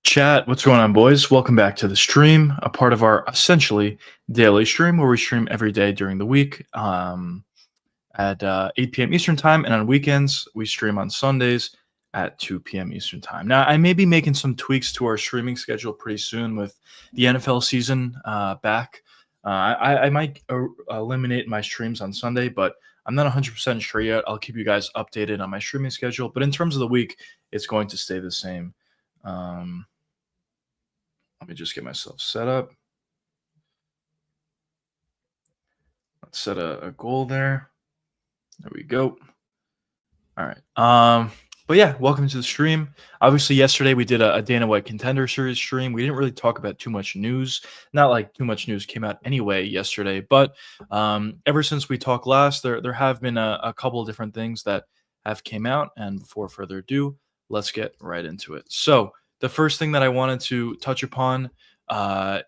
Chat, what's going on, boys? Welcome back to the stream, a part of our essentially daily stream where we stream every day during the week at 8 p.m. Eastern Time. And on weekends, we stream on Sundays at 2 p.m. Eastern Time. Now, I may be making some tweaks to our streaming schedule pretty soon with the NFL season back. I might eliminate my streams on Sunday, but I'm not 100% sure yet. I'll keep you guys updated on my streaming schedule. But in terms of the week, it's going to stay the same. Let me just get myself set up. Let's set a goal there. There we go. All right. But yeah, welcome to the stream. Obviously, yesterday we did a Dana White Contender Series stream. We didn't really talk about too much news. Not like too much news came out anyway yesterday, but ever since we talked last, there have been a couple of different things that have came out. And before further ado, let's get right into it. So the first thing that I wanted to touch upon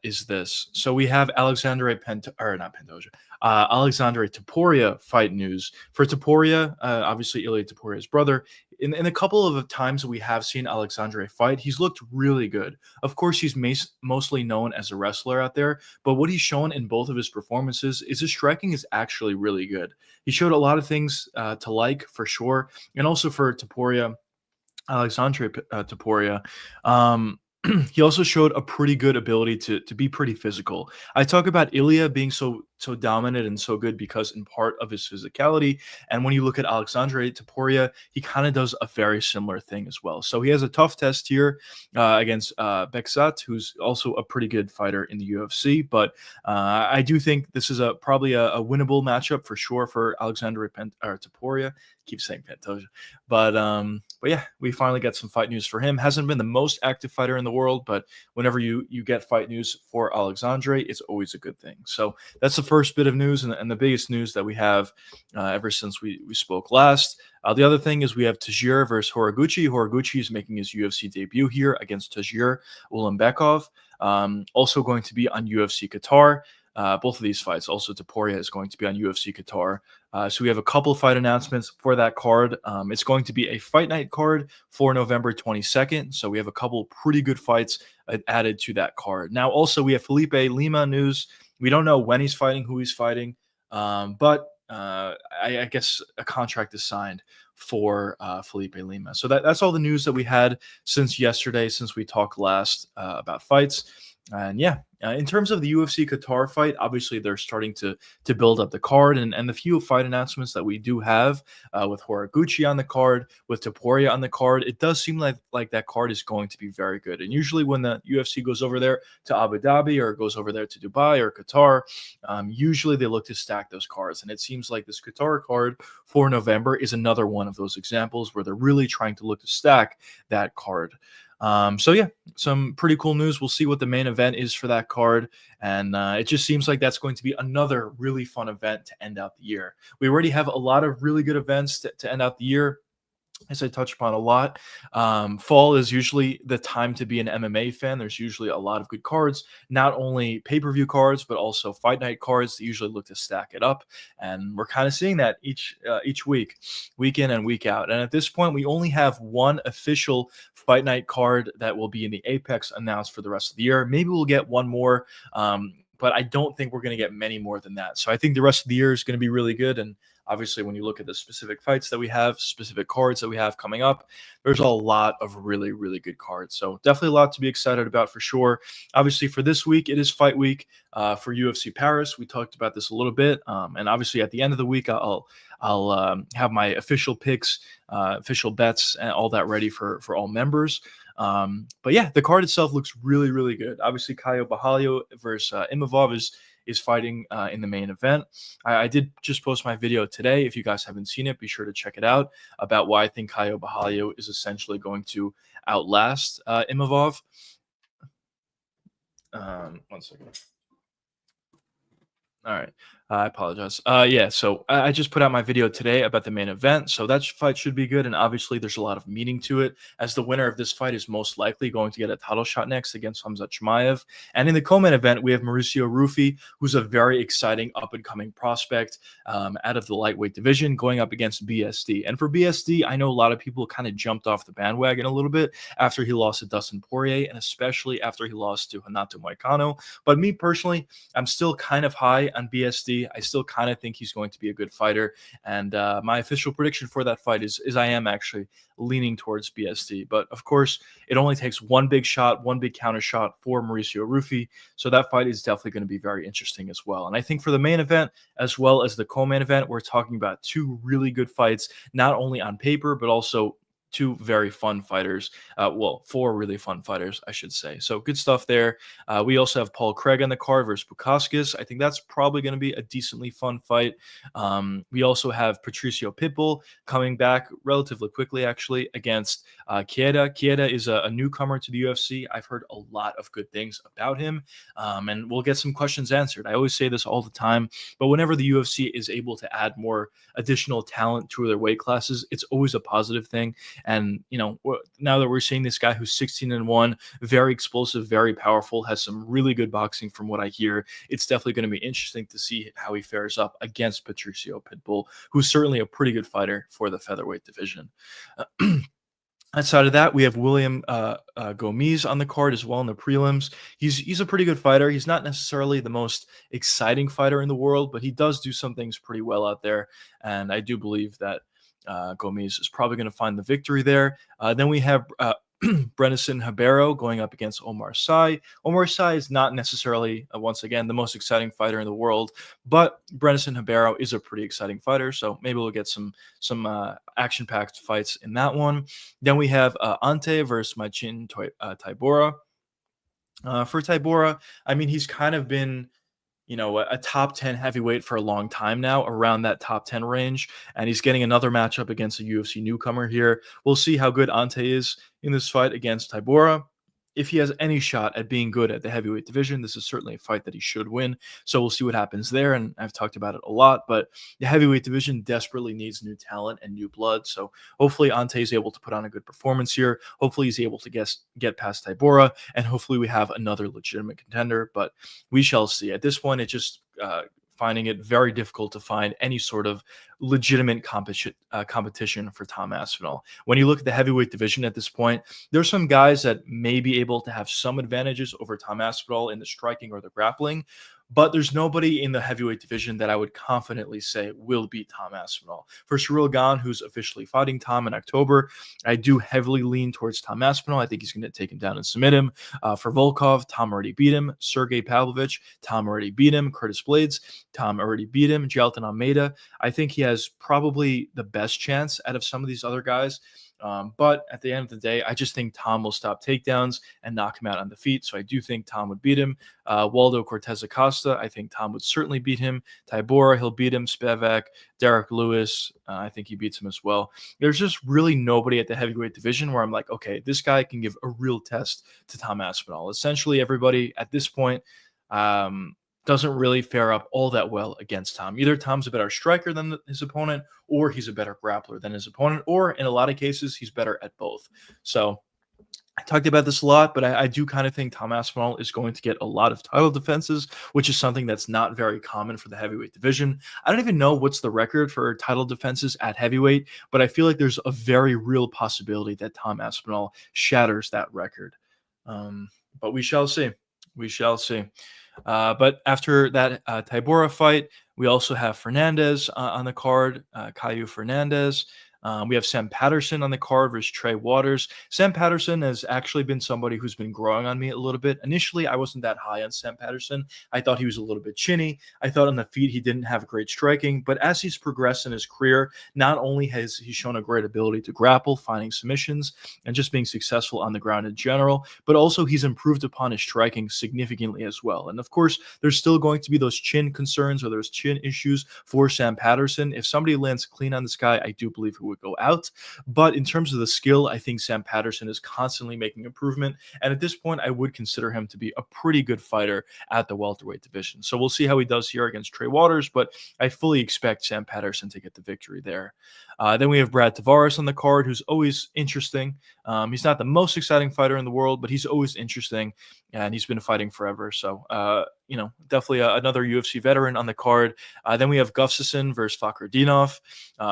is this. So we have Aleksandre Aleksandre Topuria fight news. For Topuria, obviously Ilya Topuria's brother, in a couple of times we have seen Aleksandre fight, he's looked really good. Of course, he's mostly known as a wrestler out there, but what he's shown in both of his performances is his striking is actually really good. He showed a lot of things to like, for sure, and also for Topuria, Aleksandre Topuria. He also showed a pretty good ability to be pretty physical. I talk about Ilya being so dominant and so good because in part of his physicality. And when you look at Aleksandre Topuria, he kind of does a very similar thing as well. So he has a tough test here against Beksat, who's also a pretty good fighter in the UFC. But I do think this is probably a winnable matchup for sure for Aleksandre Topuria. Keep saying Pantoja, but yeah, we finally got some fight news for him. Hasn't been the most active fighter in the world, but whenever you get fight news for Aleksandre, it's always a good thing. So that's the first bit of news and the biggest news that we have ever since we spoke last. The other thing is we have Tajir versus Horiguchi. Horiguchi is making his UFC debut here against Tajir Ulanbekov. Also going to be on UFC Qatar. Both of these fights. Also, Topuria is going to be on UFC Qatar. So we have a couple of fight announcements for that card. It's going to be a fight night card for November 22nd. So we have a couple pretty good fights added to that card. Now, also, we have Felipe Lima news. We don't know when he's fighting, who he's fighting, but I guess a contract is signed for Felipe Lima. So that's all the news that we had since yesterday, since we talked last about fights. And yeah, in terms of the UFC Qatar fight, obviously they're starting to build up the card, and the few fight announcements that we do have with Horiguchi on the card, with Topuria on the card, it does seem like that card is going to be very good. And usually when the UFC goes over there to Abu Dhabi or goes over there to Dubai or Qatar, usually they look to stack those cards. And it seems like this Qatar card for November is another one of those examples where they're really trying to look to stack that card. So yeah, some pretty cool news. We'll see what the main event is for that card. And it just seems like that's going to be another really fun event to end out the year. We already have a lot of really good events to end out the year. As I touched upon a lot, fall is usually the time to be an MMA fan. There's usually a lot of good cards, not only pay-per-view cards, but also fight night cards that usually look to stack it up. And we're kind of seeing that each week, week in and week out. And at this point, we only have one official fight night card that will be in the Apex announced for the rest of the year. Maybe we'll get one more, but I don't think we're going to get many more than that. So I think the rest of the year is going to be really good. And obviously, when you look at the specific fights that we have, specific cards that we have coming up, there's a lot of really, really good cards. So definitely a lot to be excited about for sure. Obviously, for this week, it is fight week for UFC Paris. We talked about this a little bit. And obviously, at the end of the week, I'll have my official picks, official bets, and all that ready for all members. But yeah, the card itself looks really, really good. Obviously, Caio Borralho versus Imavov is fighting in the main event. I did just post my video today. If you guys haven't seen it, be sure to check it out about why I think Caio Borralho is essentially going to outlast Imavov. 1 second. All right. I apologize. Yeah, so I just put out my video today about the main event, so that fight should be good, and obviously there's a lot of meaning to it, as the winner of this fight is most likely going to get a title shot next against Hamza Chimaev. And in the co-main event, we have Mauricio Rufy, who's a very exciting up-and-coming prospect out of the lightweight division, going up against BSD. And for BSD, I know a lot of people kind of jumped off the bandwagon a little bit after he lost to Dustin Poirier, and especially after he lost to Renato Moicano. But me personally, I'm still kind of high on BSD. I still kind of think he's going to be a good fighter, and my official prediction for that fight is I am actually leaning towards BSD. But of course, it only takes one big shot, one big counter shot for Mauricio Rufy, so that fight is definitely going to be very interesting as well. And I think for the main event as well as the co-main event, we're talking about two really good fights, not only on paper but also two very fun fighters. Well, four really fun fighters, I should say. So good stuff there. We also have Paul Craig on the card versus Bukauskas. I think that's probably going to be a decently fun fight. We also have Patricio Pitbull coming back relatively quickly, actually, against Chieda. Chieda is a newcomer to the UFC. I've heard a lot of good things about him, and we'll get some questions answered. I always say this all the time, but whenever the UFC is able to add more additional talent to their weight classes, it's always a positive thing. And, you know, now that we're seeing this guy who's 16-1, very explosive, very powerful, has some really good boxing from what I hear, it's definitely going to be interesting to see how he fares up against Patricio Pitbull, who's certainly a pretty good fighter for the featherweight division. Outside of that, we have William Gomes on the card as well in the prelims. He's a pretty good fighter. He's not necessarily the most exciting fighter in the world, but he does do some things pretty well out there, and I do believe that Gomes is probably going to find the victory there. Then we have Brenison Habero going up against Omar Sy. Omar Sy is not necessarily, once again, the most exciting fighter in the world, but Brenison Habero is a pretty exciting fighter, so maybe we'll get some action-packed fights in that one. Then we have Ante versus Machin Tybura. For Tybura, I mean, he's kind of been a top 10 heavyweight for a long time now, around that top 10 range. And he's getting another matchup against a UFC newcomer here. We'll see how good Ante is in this fight against Tybura. If he has any shot at being good at the heavyweight division, this is certainly a fight that he should win. So we'll see what happens there. And I've talked about it a lot, but the heavyweight division desperately needs new talent and new blood. So hopefully Ante is able to put on a good performance here. Hopefully he's able to get past Tybura, and hopefully we have another legitimate contender, but we shall see. At this point, it just finding it very difficult to find any sort of legitimate competition for Tom Aspinall. When you look at the heavyweight division at this point, there's some guys that may be able to have some advantages over Tom Aspinall in the striking or the grappling, but there's nobody in the heavyweight division that I would confidently say will beat Tom Aspinall. For Ciryl Gane, who's officially fighting Tom in October, I do heavily lean towards Tom Aspinall. I think he's going to take him down and submit him. For Volkov, Tom already beat him. Sergey Pavlovich, Tom already beat him. Curtis Blades, Tom already beat him. Jailton Almeida, I think he has probably the best chance out of some of these other guys. But at the end of the day, I just think Tom will stop takedowns and knock him out on the feet. So I do think Tom would beat him. Waldo Cortez Acosta, I think Tom would certainly beat him. Tybura, he'll beat him. Spivak, Derek Lewis, I think he beats him as well. There's just really nobody at the heavyweight division where I'm like, okay, this guy can give a real test to Tom Aspinall. Essentially, everybody at this point doesn't really fare up all that well against Tom. Either Tom's a better striker than his opponent, or he's a better grappler than his opponent, or in a lot of cases, he's better at both. So I talked about this a lot, but I do kind of think Tom Aspinall is going to get a lot of title defenses, which is something that's not very common for the heavyweight division. I don't even know what's the record for title defenses at heavyweight, but I feel like there's a very real possibility that Tom Aspinall shatters that record. But we shall see. We shall see. But after that Tybura fight, we also have Fernandez on the card, Caio Fernandez. We have Sam Patterson on the card versus Trey Waters. Sam Patterson has actually been somebody who's been growing on me a little bit. Initially, I wasn't that high on Sam Patterson. I thought he was a little bit chinny. I thought on the feet he didn't have great striking. But as he's progressed in his career, not only has he shown a great ability to grapple, finding submissions, and just being successful on the ground in general, but also he's improved upon his striking significantly as well. And of course, there's still going to be those chin concerns or those chin issues for Sam Patterson. If somebody lands clean on this guy, I do believe it would would go out. But in terms of the skill, I think Sam Patterson is constantly making improvement. And at this point, I would consider him to be a pretty good fighter at the welterweight division. So we'll see how he does here against Trey Waters, but I fully expect Sam Patterson to get the victory there. Then we have Brad Tavares on the card, who's always interesting. He's not the most exciting fighter in the world, but he's always interesting, and he's been fighting forever. So, definitely another UFC veteran on the card. Then we have Gustafsson versus Fakhretdinov.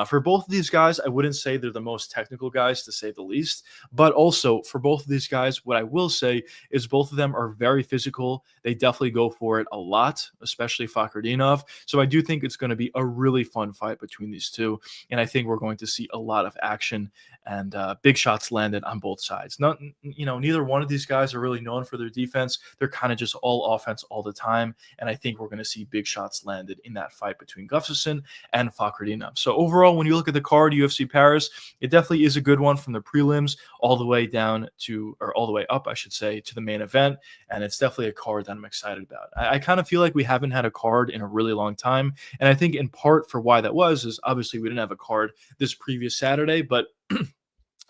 For both of these guys, I wouldn't say they're the most technical guys, to say the least. But also, for both of these guys, what I will say is both of them are very physical. They definitely go for it a lot, especially Fakhretdinov. So I do think it's going to be a really fun fight between these two. And I think we're going to see a lot of action and big shots landed on both sides. Neither one of these guys are really known for their defense. They're kind of just all offense all the time. And I think we're going to see big shots landed in that fight between Gustafsson and Fakhretdinov. So overall, when you look at the card, UFC Paris, it definitely is a good one from the prelims all the way down to, or all the way up, I should say, to the main event. And it's definitely a card that I'm excited about. I kind of feel like we haven't had a card in a really long time. And I think in part for why that was is obviously we didn't have a card this previous Saturday, but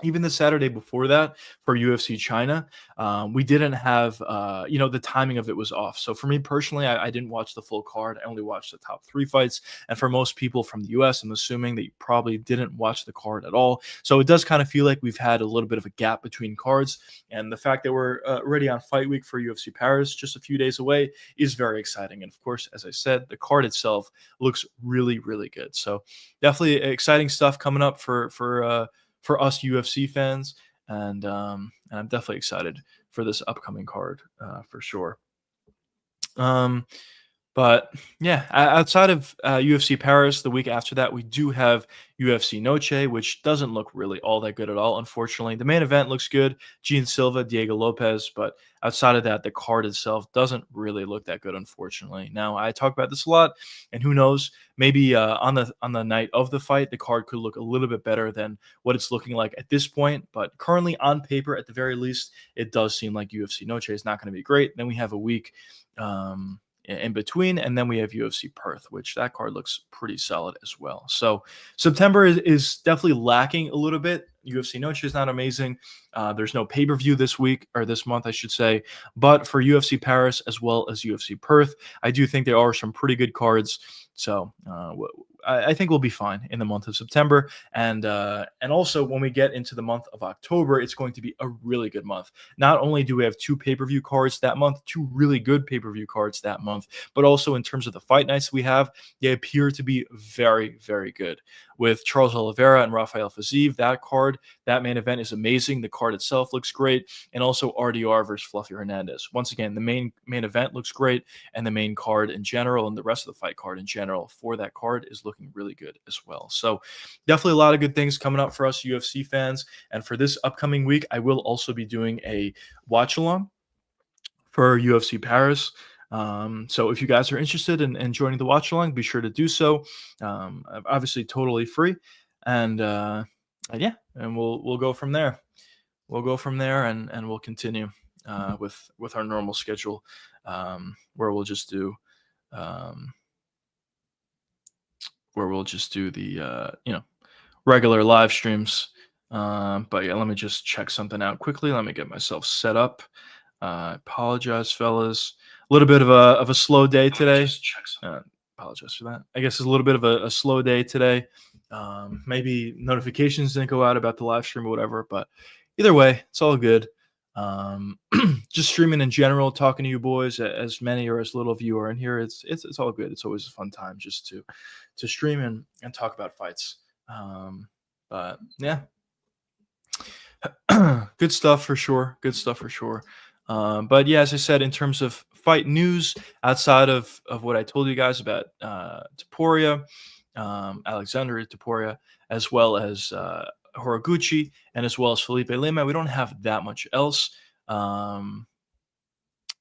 even the Saturday before that for UFC China, we didn't have, the timing of it was off. So for me personally, I didn't watch the full card. I only watched the top 3 fights. And for most people from the US, I'm assuming that you probably didn't watch the card at all. So it does kind of feel like we've had a little bit of a gap between cards. And the fact that we're already on fight week for UFC Paris, just a few days away, is very exciting. And of course, as I said, the card itself looks really, really good. So definitely exciting stuff coming up for us UFC fans, and I'm definitely excited for this upcoming card for sure. But yeah, outside of UFC Paris, the week after that, we do have UFC Noche, which doesn't look really all that good at all, unfortunately. The main event looks good, Gene Silva, Diego Lopez, but outside of that, the card itself doesn't really look that good, unfortunately. Now, I talk about this a lot, and who knows, maybe on the night of the fight, the card could look a little bit better than what it's looking like at this point. But currently, on paper, at the very least, it does seem like UFC Noche is not going to be great. Then we have a week in between, and then we have UFC Perth, which that card looks pretty solid as well. So September is definitely lacking a little bit. UFC Noche is not amazing. There's no pay-per-view this week, or this month, I should say. But for UFC Paris as well as UFC Perth, I do think there are some pretty good cards. So I think we'll be fine in the month of September. And also when we get into the month of October, it's going to be a really good month. Not only do we have 2 pay-per-view cards that month, 2 really good pay-per-view cards that month, but also in terms of the fight nights we have, they appear to be very, very good. With Charles Oliveira and Rafael Fiziev, that main event is amazing. The card itself looks great. And also RDR versus Fluffy Hernandez. Once again, the main event looks great, and the main card in general and the rest of the fight card in general for that card is looking really good as well. So definitely a lot of good things coming up for us UFC fans. And for this upcoming week, I will also be doing a watch along for UFC Paris. So if you guys are interested in joining the watch along, be sure to do so. Obviously totally free. And yeah, and we'll go from there. We'll go from there, and we'll continue with our normal schedule, where we'll just do the regular live streams. But yeah, let me just check something out quickly. Let me get myself set up. I apologize, fellas. A little bit of a slow day today. Apologize for that. I guess it's a little bit of a slow day today. Maybe notifications didn't go out about the live stream or whatever, but either way, it's all good. Just streaming in general, talking to you boys, as many or as little of you are in here. It's all good. It's always a fun time just to stream and talk about fights. But yeah, good stuff for sure. But yeah, as I said, in terms of fight news, outside of what I told you guys about Topuria, Aleksandre Topuria, as well as Horiguchi, and as well as Felipe Lima, we don't have that much else.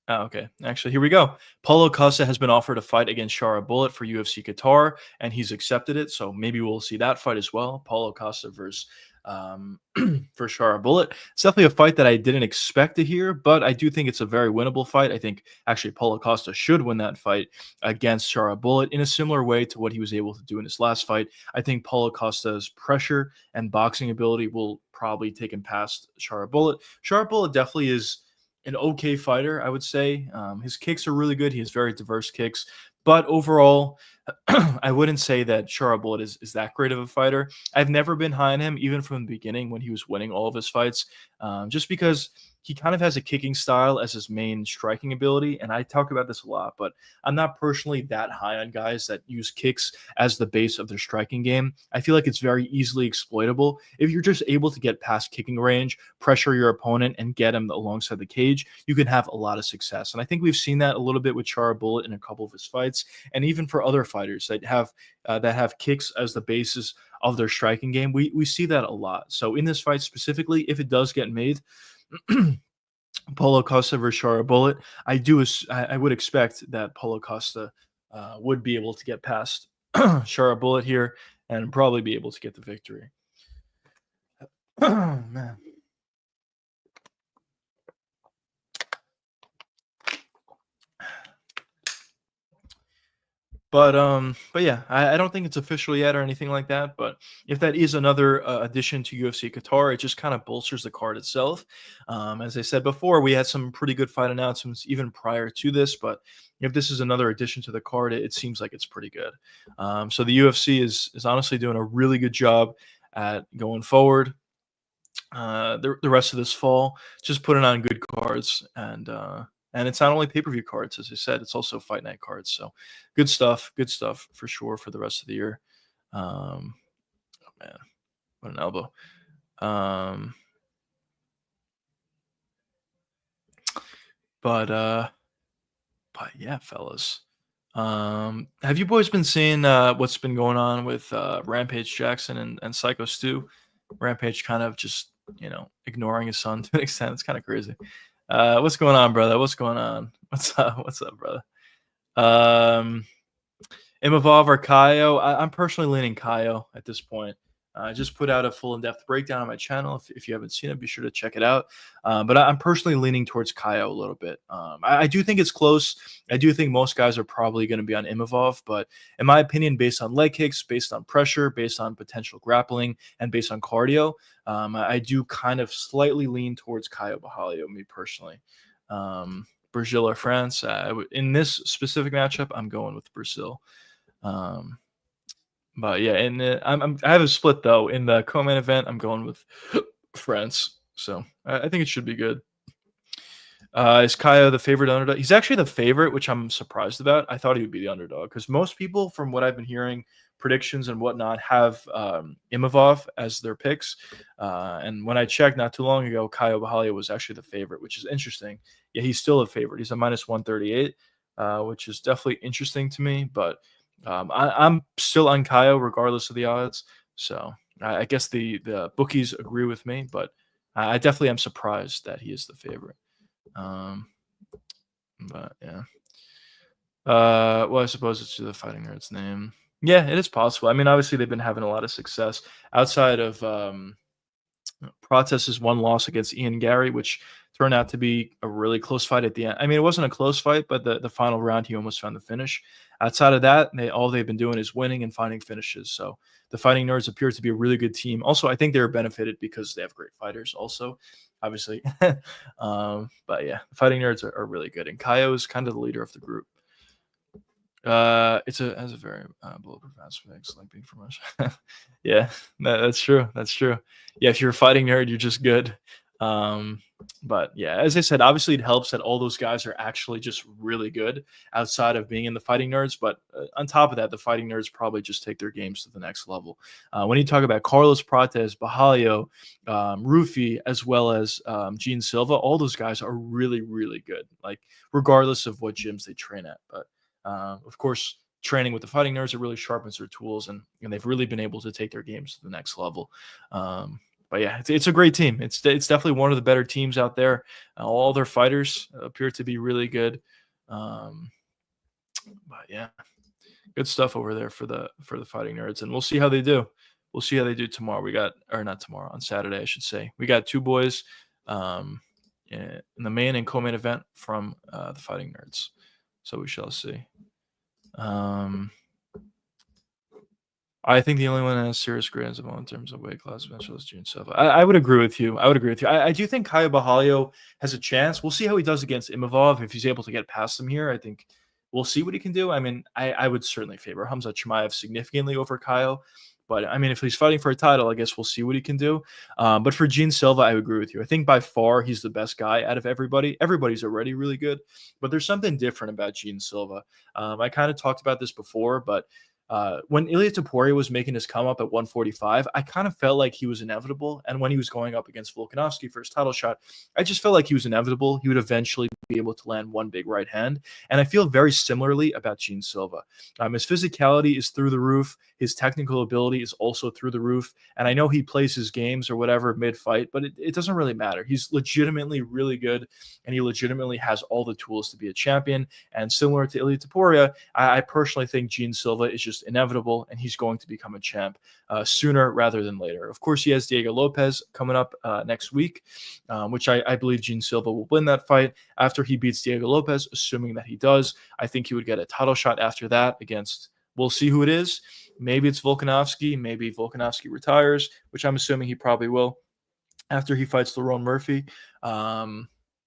Okay, actually, here we go. Paulo Costa has been offered a fight against Shara Bullet for UFC Qatar, and he's accepted it. So maybe we'll see that fight as well. Paulo Costa versus for Shara Bullet. It's definitely a fight that I didn't expect to hear, but I do think it's a very winnable fight. I think actually Paulo Costa should win that fight against Shara Bullet in a similar way to what he was able to do in his last fight. I think Paulo Costa's pressure and boxing ability will probably take him past Shara Bullet. Shara Bullet definitely is an okay fighter, I would say. His kicks are really good. He has very diverse kicks, but overall, I wouldn't say that Shara Bullet is that great of a fighter. I've never been high on him, even from the beginning when he was winning all of his fights, just because he kind of has a kicking style as his main striking ability. And I talk about this a lot, but I'm not personally that high on guys that use kicks as the base of their striking game. I feel like it's very easily exploitable. If you're just able to get past kicking range, pressure your opponent, and get him alongside the cage, you can have a lot of success. And I think we've seen that a little bit with Shara Bullet in a couple of his fights, and even for other fighters that have kicks as the basis of their striking game. We see that a lot. So in this fight specifically, if it does get made, Paulo Costa versus Shara Bullet, I would expect that Paulo Costa would be able to get past Shara Bullet here and probably be able to get the victory. Oh man. But yeah, I don't think it's official yet or anything like that. But if that is another addition to UFC Qatar, it just kind of bolsters the card itself. As I said before, we had some pretty good fight announcements even prior to this. But if this is another addition to the card, it seems like it's pretty good. So the UFC is honestly doing a really good job at going forward. The rest of this fall, just putting on good cards, and it's not only pay-per-view cards, as I said, it's also fight night cards. So good stuff for sure for the rest of the year. Oh man, what an elbow. Um, but but yeah, fellas. Have you boys been seeing what's been going on with Rampage Jackson and Psycho Stu? Rampage kind of just, ignoring his son to an extent. It's kind of crazy. What's going on, brother? What's going on? What's up? What's up, brother? Um, Imavov or Kaio? I'm personally leaning Kaio at this point. I just put out a full in-depth breakdown on my channel. If you haven't seen it, be sure to check it out. But I'm personally leaning towards Kaio a little bit. I do think it's close. I do think most guys are probably going to be on Imavov, but in my opinion, based on leg kicks, based on pressure, based on potential grappling, and based on cardio, I do kind of slightly lean towards Caio Borralho, me personally. Brazil or France? In this specific matchup, I'm going with Brazil. But yeah, and I have a split though. In the co-main event, I'm going with France. So I think it should be good. Is Kaya the favorite underdog? He's actually the favorite, which I'm surprised about. I thought he would be the underdog because most people, from what I've been hearing, predictions and whatnot, have Imavov as their picks. And when I checked not too long ago, Kaya Borralho was actually the favorite, which is interesting. Yeah, he's still a favorite. He's a minus 138, which is definitely interesting to me. But I'm still on Kaya regardless of the odds. So I guess the bookies agree with me, but I definitely am surprised that he is the favorite. Um, but yeah. Well, I suppose it's the Fighting Nerds name. Yeah, it is possible. I mean, obviously they've been having a lot of success outside of Protest's one loss against Ian Gary, which turned out to be a really close fight at the end. I mean, it wasn't a close fight, but the final round he almost found the finish. Outside of that, all they've been doing is winning and finding finishes. So the Fighting Nerds appears to be a really good team. Also, I think they're benefited because they have great fighters. Also, obviously, but yeah, the Fighting Nerds are really good, and Kaio is kind of the leader of the group. It has a very bulletproof aspects, like being from Russia. Yeah, that's true. That's true. Yeah, if you're a fighting nerd, you're just good. But yeah, as I said, obviously it helps that all those guys are actually just really good outside of being in the fighting nerds. But on top of that, the fighting nerds probably just take their games to the next level. When you talk about Carlos Prates, Borralho, Rufi, as well as Gene Silva, all those guys are really, really good. Like regardless of what gyms they train at, but. Of course, training with the fighting nerds, it really sharpens their tools, and they've really been able to take their games to the next level. But yeah, it's a great team. It's definitely one of the better teams out there. All their fighters appear to be really good. But yeah, good stuff over there for the fighting nerds, and we'll see how they do. we'll see how they do tomorrow. We got, or not tomorrow, on Saturday, I should say. We got two boys um, in the main and co-main event from the Fighting Nerds. So we shall see. I think the only one that has serious grades of all in terms of weight class potential is Gene Silva. I would agree with you. I do think Kaya Bahalio has a chance. We'll see how he does against Imavov. If he's able to get past him here, I think we'll see what he can do. I mean, I would certainly favor Hamza Chimaev significantly over Kyle. But I mean, if he's fighting for a title, I guess we'll see what he can do. But for Gene Silva, I agree with you. I think by far he's the best guy out of everybody. Everybody's already really good, but there's something different about Gene Silva. I kind of talked about this before, but when Ilia Topuria was making his come up at 145, I kind of felt like he was inevitable. And when he was going up against Volkanovski for his title shot, I just felt like he was inevitable. He would eventually be able to land one big right hand. And I feel very similarly about Gene Silva. His physicality is through the roof. His technical ability is also through the roof. And I know he plays his games or whatever mid-fight, but it doesn't really matter. He's legitimately really good, and he legitimately has all the tools to be a champion. And similar to Ilia Topuria, I personally think Gene Silva is just inevitable, and he's going to become a champ sooner rather than later. Of course, he has Diego Lopez coming up next week, which I believe Gene Silva will win that fight. After he beats Diego Lopez, assuming that he does, I think he would get a title shot after that against, we'll see who it is. Maybe it's Volkanovski. Maybe Volkanovski retires, which I'm assuming he probably will after he fights Lerone Murphy.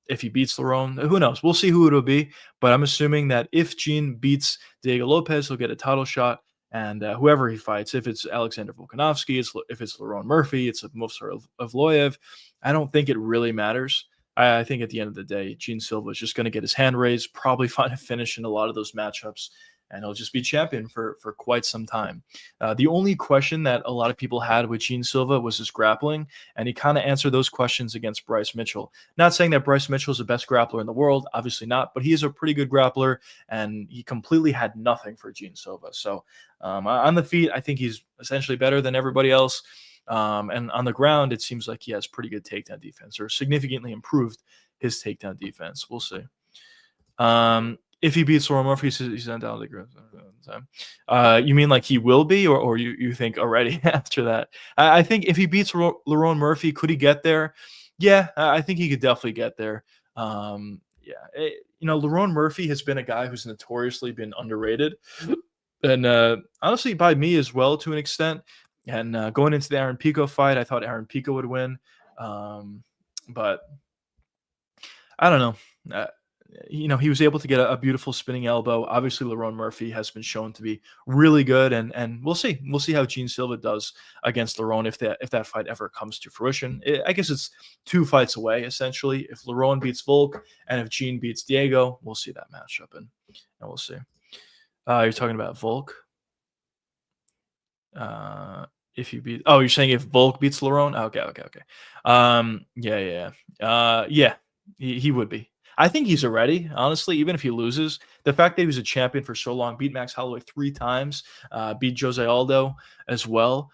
If he beats Lerone, who knows? We'll see who it'll be. But I'm assuming that if Gene beats Diego Lopez, he'll get a title shot. And whoever he fights, if it's Aleksandre Volkanovski, if it's Lerone Murphy, it's Movsar Evloev, I don't think it really matters. I think at the end of the day, Gene Silva is just going to get his hand raised, probably find a finish in a lot of those matchups, and he'll just be champion for quite some time. The only question that a lot of people had with Gene Silva was his grappling, and he kind of answered those questions against Bryce Mitchell. Not saying that Bryce Mitchell is the best grappler in the world, obviously not, but he is a pretty good grappler, and he completely had nothing for Gene Silva. So on the feet, I think he's essentially better than everybody else. And on the ground, it seems like he has pretty good takedown defense, or significantly improved his takedown defense. We'll see. If he beats Lerone Murphy, he's undoubtedly great. You mean like he will be, or you think already after that? I think if he beats Lerone Murphy, could he get there? Yeah, I think he could definitely get there. Lerone Murphy has been a guy who's notoriously been underrated, and honestly by me as well to an extent. And going into the Aaron Pico fight, I thought Aaron Pico would win, but I don't know. He was able to get a beautiful spinning elbow. Obviously, Lerone Murphy has been shown to be really good, and we'll see. We'll see how Gene Silva does against Lerone if that fight ever comes to fruition. I guess it's 2 fights away, essentially. If Lerone beats Volk and if Gene beats Diego, we'll see that matchup, and we'll see. You're talking about Volk? If you beat, you're saying if Volk beats Lerone? Okay. He would be. I think he's already, honestly, even if he loses, the fact that he was a champion for so long, beat Max Holloway 3 times, beat Jose Aldo as well,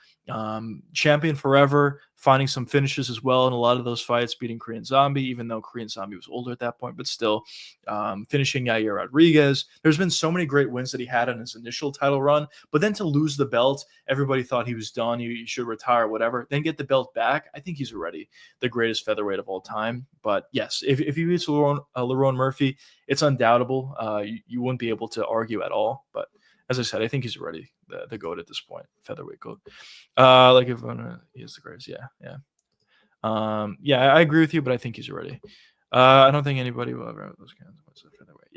champion forever, finding some finishes as well in a lot of those fights, beating Korean Zombie, even though Korean Zombie was older at that point, but still finishing Yair Rodriguez. There's been so many great wins that he had on his initial title run, but then to lose the belt, everybody thought he was done, he should retire, whatever, then get the belt back. I think he's already the greatest featherweight of all time. But yes, if he beats Lerone Murphy, it's undoubtable. You wouldn't be able to argue at all. But as I said, I think he's already the GOAT at this point, featherweight GOAT. He is the greatest. Yeah. I agree with you, but I think he's already. I don't think anybody will ever have those kinds of featherweight.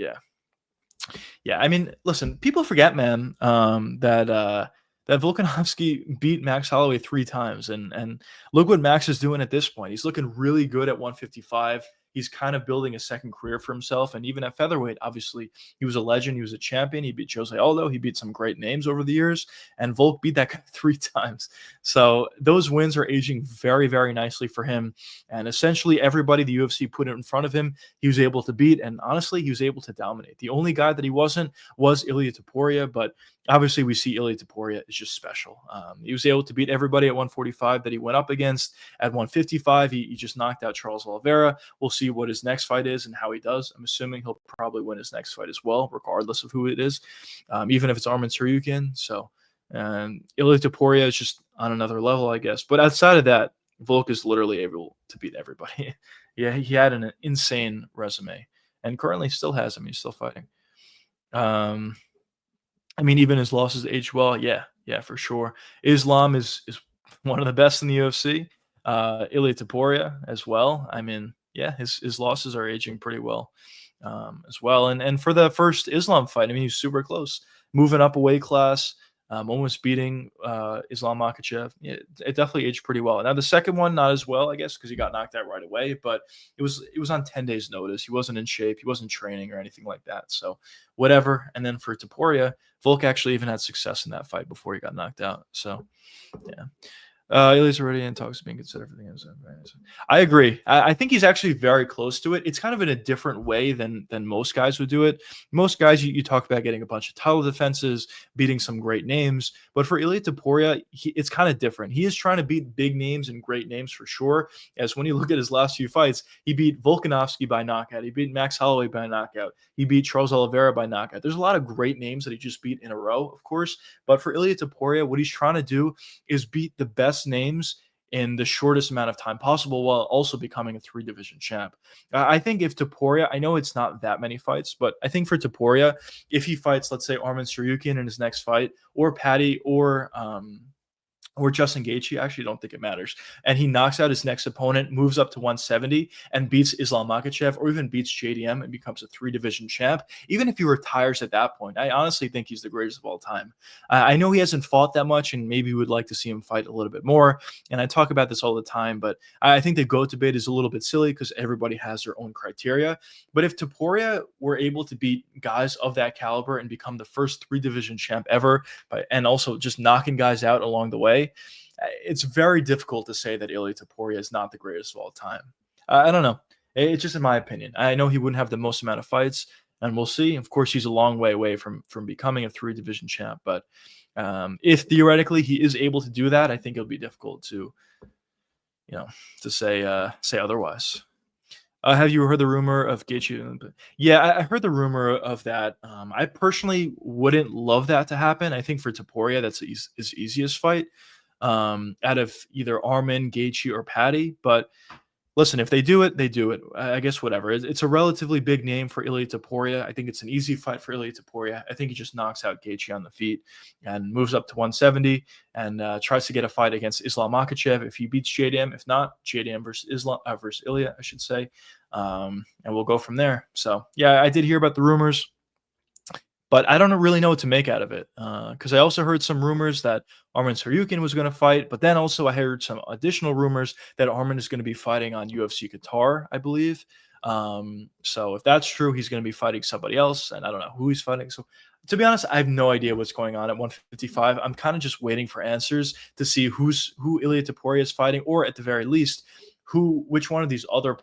Yeah. I mean, listen, people forget, man, that Volkanovski beat Max Holloway 3 times, and look what Max is doing at this point. He's looking really good at 155. He's kind of building a second career for himself. And even at featherweight, obviously, he was a legend. He was a champion. He beat Jose Aldo. He beat some great names over the years. And Volk beat that guy 3 times. So those wins are aging very, very nicely for him. And essentially, everybody the UFC put in front of him, he was able to beat. And honestly, he was able to dominate. The only guy that he wasn't was Ilia Topuria. But obviously, we see Ilia Topuria is just special. He was able to beat everybody at 145 that he went up against. At 155, he just knocked out Charles Oliveira. We'll see what his next fight is and how he does. I'm assuming he'll probably win his next fight as well, regardless of who it is, even if it's Arman Tsarukyan. So And Ilya Topuria is just on another level, I guess. But outside of that, Volk is literally able to beat everybody. Yeah, he had an insane resume, and currently still has. I mean, he's still fighting. Um, I mean, even his losses age well. Yeah, yeah, for sure. Islam is one of the best in the UFC. Ilya Taporia as well. I mean, yeah, his losses are aging pretty well, as well. And for the first Islam fight, I mean, he's super close, moving up a weight class, almost beating Islam Makhachev. Yeah, it definitely aged pretty well. Now the second one, not as well, I guess, because he got knocked out right away. But it was on 10 days' notice. He wasn't in shape. He wasn't training or anything like that. So whatever. And then for Taporia, Volk actually even had success in that fight before he got knocked out. So, yeah. Ilya's already in talks being considered for the end zone. I agree. I think he's actually very close to it. It's kind of in a different way than most guys would do it. Most guys, you talk about getting a bunch of title defenses, beating some great names. But for Ilya Topuria, it's kind of different. He is trying to beat big names and great names for sure. As when you look at his last few fights, he beat Volkanovski by knockout. He beat Max Holloway by knockout. He beat Charles Oliveira by knockout. There's a lot of great names that he just beat in a row, of course. But for Ilya Topuria, what he's trying to do is beat the best names in the shortest amount of time possible while also becoming a 3-division champ. I think if Topuria, I know it's not that many fights, but I think for Topuria, if he fights, let's say, Arman Tsarukyan in his next fight, or Patty, or Justin Gaethje, I actually don't think it matters, and he knocks out his next opponent, moves up to 170, and beats Islam Makhachev, or even beats JDM and becomes a 3-division champ, even if he retires at that point, I honestly think he's the greatest of all time. I know he hasn't fought that much, and maybe we would like to see him fight a little bit more, and I talk about this all the time, but I think the GOAT debate is a little bit silly because everybody has their own criteria. But if Topuria were able to beat guys of that caliber and become the first 3-division champ ever, and also just knocking guys out along the way, it's very difficult to say that Ilya Topuria is not the greatest of all time. I don't know. It's just in my opinion. I know he wouldn't have the most amount of fights, and we'll see. Of course, he's a long way away from becoming a 3-division champ. But if theoretically he is able to do that, I think it'll be difficult to, to say otherwise. Have you heard the rumor of Gaethje? Yeah, I heard the rumor of that. I personally wouldn't love that to happen. I think for Topuria, that's his easiest fight out of either Arman, Gaethje, or Patty. But listen, if they do it, they do it. I guess whatever. It's a relatively big name for Ilya Topuria. I think it's an easy fight for Ilya Topuria. I think he just knocks out Gaethje on the feet and moves up to 170 and tries to get a fight against Islam Makhachev if he beats JDM. If not, JDM versus Ilya, I should say. And we'll go from there. So, yeah, I did hear about the rumors, but I don't really know what to make out of it because I also heard some rumors that Arman Tsarukyan was going to fight, but then also I heard some additional rumors that Arman is going to be fighting on UFC Qatar, I believe. So if that's true, he's going to be fighting somebody else, and I don't know who he's fighting. So to be honest, I have no idea what's going on at 155. I'm kind of just waiting for answers to see who Ilya Topuria is fighting, or at the very least, which one of these other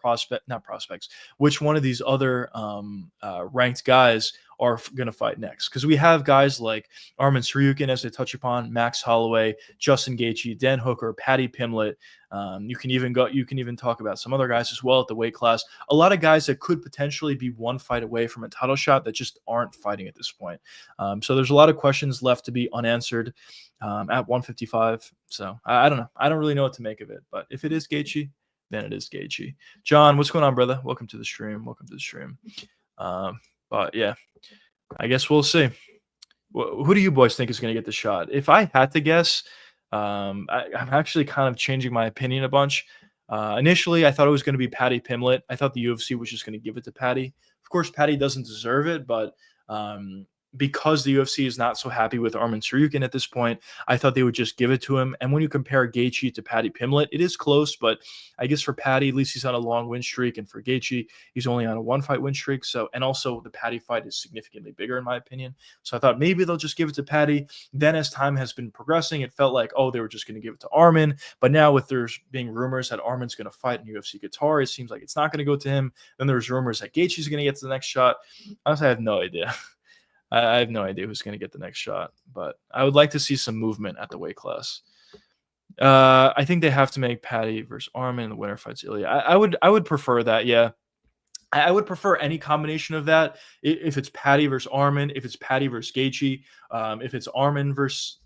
which one of these other ranked guys are going to fight next. Because we have guys like Arman Tsarukyan, as I touch upon, Max Holloway, Justin Gaethje, Dan Hooker, Paddy Pimblett. You can even talk about some other guys as well at the weight class. A lot of guys that could potentially be one fight away from a title shot that just aren't fighting at this point. So there's a lot of questions left to be unanswered at 155. So I don't know. I don't really know what to make of it. But if it is Gaethje, then it is Gaethje. John, what's going on, brother? Welcome to the stream. But yeah, I guess we'll see. Who do you boys think is going to get the shot? If I had to guess, I'm actually kind of changing my opinion a bunch. Initially, I thought it was going to be Paddy Pimblett. I thought the UFC was just going to give it to Paddy. Of course, Paddy doesn't deserve it, but because the UFC is not so happy with Arman Tsarukyan at this point, I thought they would just give it to him. And when you compare Gaethje to Paddy Pimblett, it is close, but I guess for Paddy, at least he's on a long win streak, and for Gaethje, he's only on a 1-fight win streak. So, and also the Paddy fight is significantly bigger in my opinion. So I thought maybe they'll just give it to Paddy. Then as time has been progressing, it felt like, oh, they were just going to give it to Arman. But now with there's being rumors that Arman's going to fight in UFC Qatar, it seems like it's not going to go to him. Then there's rumors that Gaethje's going to get to the next shot. Honestly, I have no idea. I have no idea who's going to get the next shot, but I would like to see some movement at the weight class. I think they have to make Paddy versus Arman, and the winner fights Ilya. I would prefer that, yeah. I would prefer any combination of that. If it's Patty versus Armin, if it's Patty versus Gaethje, if it's Armin versus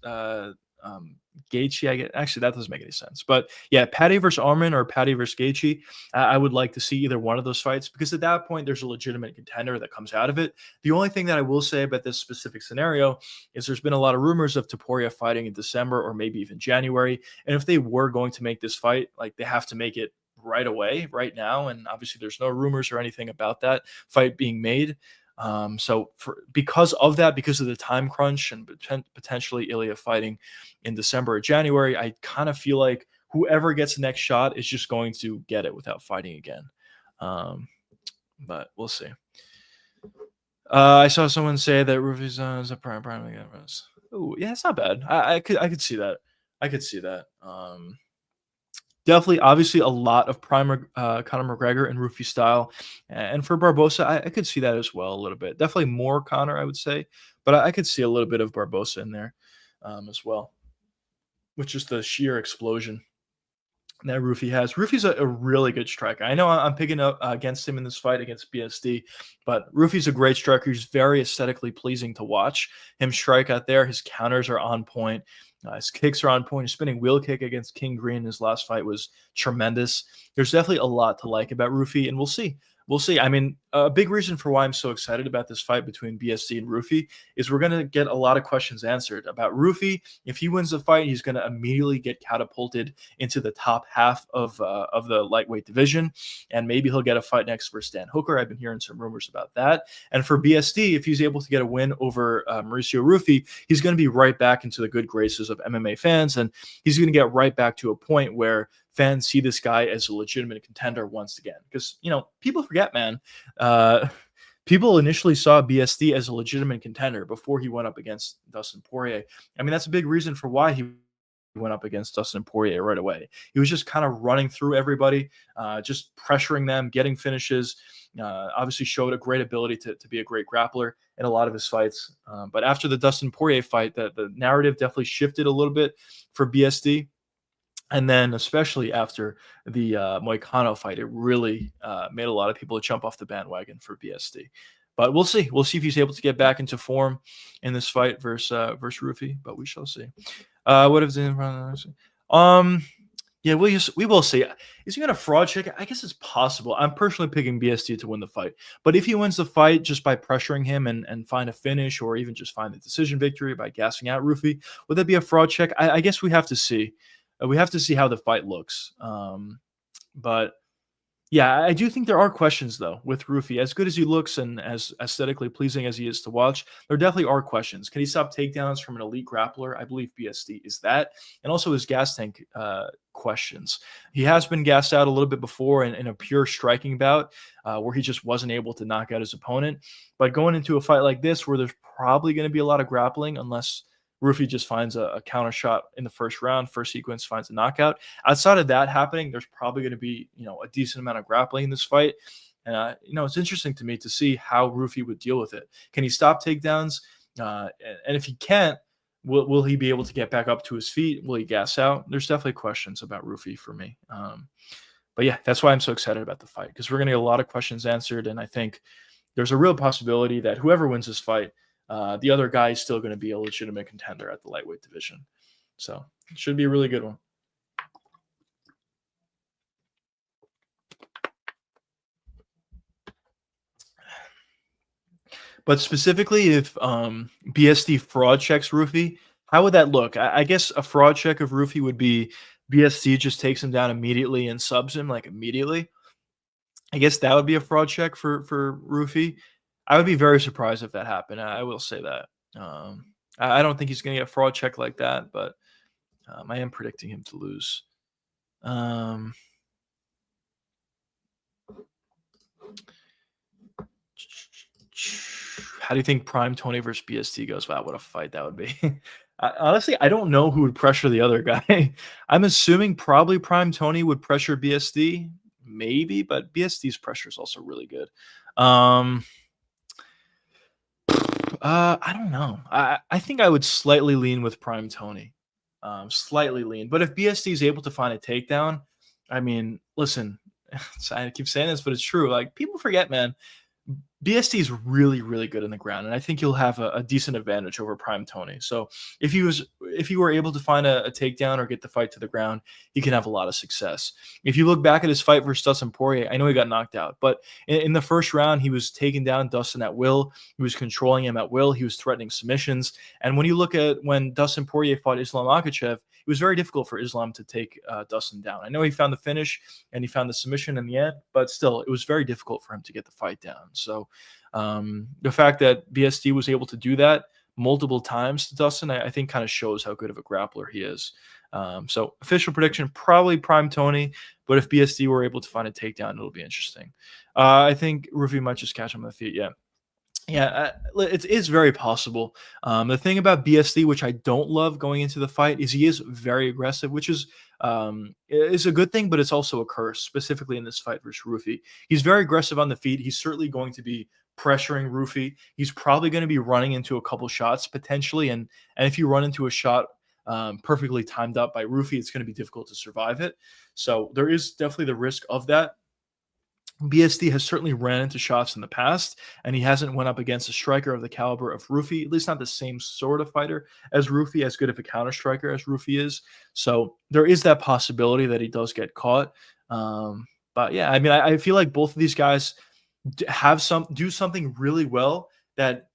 Gaethje, actually that doesn't make any sense. But yeah, Patty versus Armin or Patty versus Gaethje, I would like to see either one of those fights because at that point there's a legitimate contender that comes out of it. The only thing that I will say about this specific scenario is there's been a lot of rumors of Topuria fighting in December or maybe even January, and if they were going to make this fight, like they have to make it right away, right now. And obviously, there's no rumors or anything about that fight being made. So, because of that, because of the time crunch and potentially Ilya fighting in December or January, I kind of feel like whoever gets the next shot is just going to get it without fighting again. Um, but we'll see. I saw someone say that Rufy's is a prime again. Oh, yeah, it's not bad. I could see that. I could see that. Definitely, obviously, a lot of prime Conor McGregor and Rufy style, and for Barbosa, I could see that as well a little bit. Definitely more Conor, I would say, but I could see a little bit of Barbosa in there as well, with just the sheer explosion that Rufy has. Rufy's a really good striker. I know I'm picking up against him in this fight against BSD, but Rufy's a great striker. He's very aesthetically pleasing to watch him strike out there. His counters are on point. His kicks are on point. His spinning wheel kick against King Green in his last fight was tremendous. There's definitely a lot to like about Rufy, and we'll see. We'll see. I mean, a big reason for why I'm so excited about this fight between BSD and Rufy is we're going to get a lot of questions answered about Rufy. If he wins the fight, he's going to immediately get catapulted into the top half of the lightweight division, and maybe he'll get a fight next versus Dan Hooker. I've been hearing some rumors about that. And for BSD, if he's able to get a win over Mauricio Rufy, he's going to be right back into the good graces of MMA fans, and he's going to get right back to a point where fans see this guy as a legitimate contender once again. Because, people forget, man. People initially saw BSD as a legitimate contender before he went up against Dustin Poirier. I mean, that's a big reason for why he went up against Dustin Poirier right away. He was just kind of running through everybody, just pressuring them, getting finishes. Obviously showed a great ability to be a great grappler in a lot of his fights. But after the Dustin Poirier fight, the narrative definitely shifted a little bit for BSD. And then, especially after the Moicano fight, it really made a lot of people jump off the bandwagon for BSD. But we'll see. We'll see if he's able to get back into form in this fight versus Rufy. But we shall see. What if yeah, we will see. Is he going to fraud check? I guess it's possible. I'm personally picking BSD to win the fight. But if he wins the fight just by pressuring him and find a finish, or even just find a decision victory by gassing out Rufy, would that be a fraud check? I guess we have to see. We have to see how the fight looks. But yeah, I do think there are questions though with Rufy. As good as he looks and as aesthetically pleasing as he is to watch, there definitely are questions. Can he stop takedowns from an elite grappler? I believe BSD is that, and also his gas tank questions. He has been gassed out a little bit before in a pure striking bout where he just wasn't able to knock out his opponent. But going into a fight like this, where there's probably going to be a lot of grappling, unless Rufy just finds a counter shot in the first round, first sequence, finds a knockout. Outside of that happening, there's probably going to be, a decent amount of grappling in this fight. And, it's interesting to me to see how Rufy would deal with it. Can he stop takedowns? And if he can't, will he be able to get back up to his feet? Will he gas out? There's definitely questions about Rufy for me. But yeah, that's why I'm so excited about the fight, because we're going to get a lot of questions answered. And I think there's a real possibility that whoever wins this fight, the other guy is still going to be a legitimate contender at the lightweight division. So it should be a really good one. But specifically, if BSD fraud checks Rufy, how would that look? I guess a fraud check of Rufy would be BSD just takes him down immediately and subs him like immediately. I guess that would be a fraud check for Rufy. I would be very surprised if that happened. I will say that. I don't think he's going to get a fraud check like that, but I am predicting him to lose. How do you think Prime Tony versus BST goes? Wow, what a fight that would be. Honestly, I don't know who would pressure the other guy. I'm assuming probably Prime Tony would pressure BSD, maybe, but BSD's pressure is also really good. I don't know. I think I would slightly lean with Prime Tony. Slightly lean. But if BSD is able to find a takedown, I mean, listen, I keep saying this, but it's true. Like people forget, man. BST is really, really good in the ground, and I think he'll have a decent advantage over Prime Tony. So if he were able to find a takedown or get the fight to the ground, he can have a lot of success. If you look back at his fight versus Dustin Poirier, I know he got knocked out, but in the first round, he was taking down Dustin at will. He was controlling him at will. He was threatening submissions. And when you look at when Dustin Poirier fought Islam Makhachev, it was very difficult for Islam to take Dustin down. I know he found the finish and he found the submission in the end, but still, it was very difficult for him to get the fight down. So the fact that BSD was able to do that multiple times to Dustin, I think kind of shows how good of a grappler he is. So official prediction, probably Prime Tony, but if BSD were able to find a takedown, it'll be interesting. I think Rufi might just catch him on the feet. Yeah. Yeah, it is very possible. The thing about BSD, which I don't love going into the fight, is he is very aggressive, which is a good thing, but it's also a curse, specifically in this fight versus Rufi. He's very aggressive on the feet. He's certainly going to be pressuring Rufi. He's probably going to be running into a couple shots potentially, and if you run into a shot perfectly timed up by Rufi, it's going to be difficult to survive it. So there is definitely the risk of that. BSD has certainly ran into shots in the past, and he hasn't went up against a striker of the caliber of Rufi, at least not the same sort of fighter as Rufi, as good of a counter striker as Rufi is. So there is that possibility that he does get caught. But yeah, I mean, I feel like both of these guys do something really well that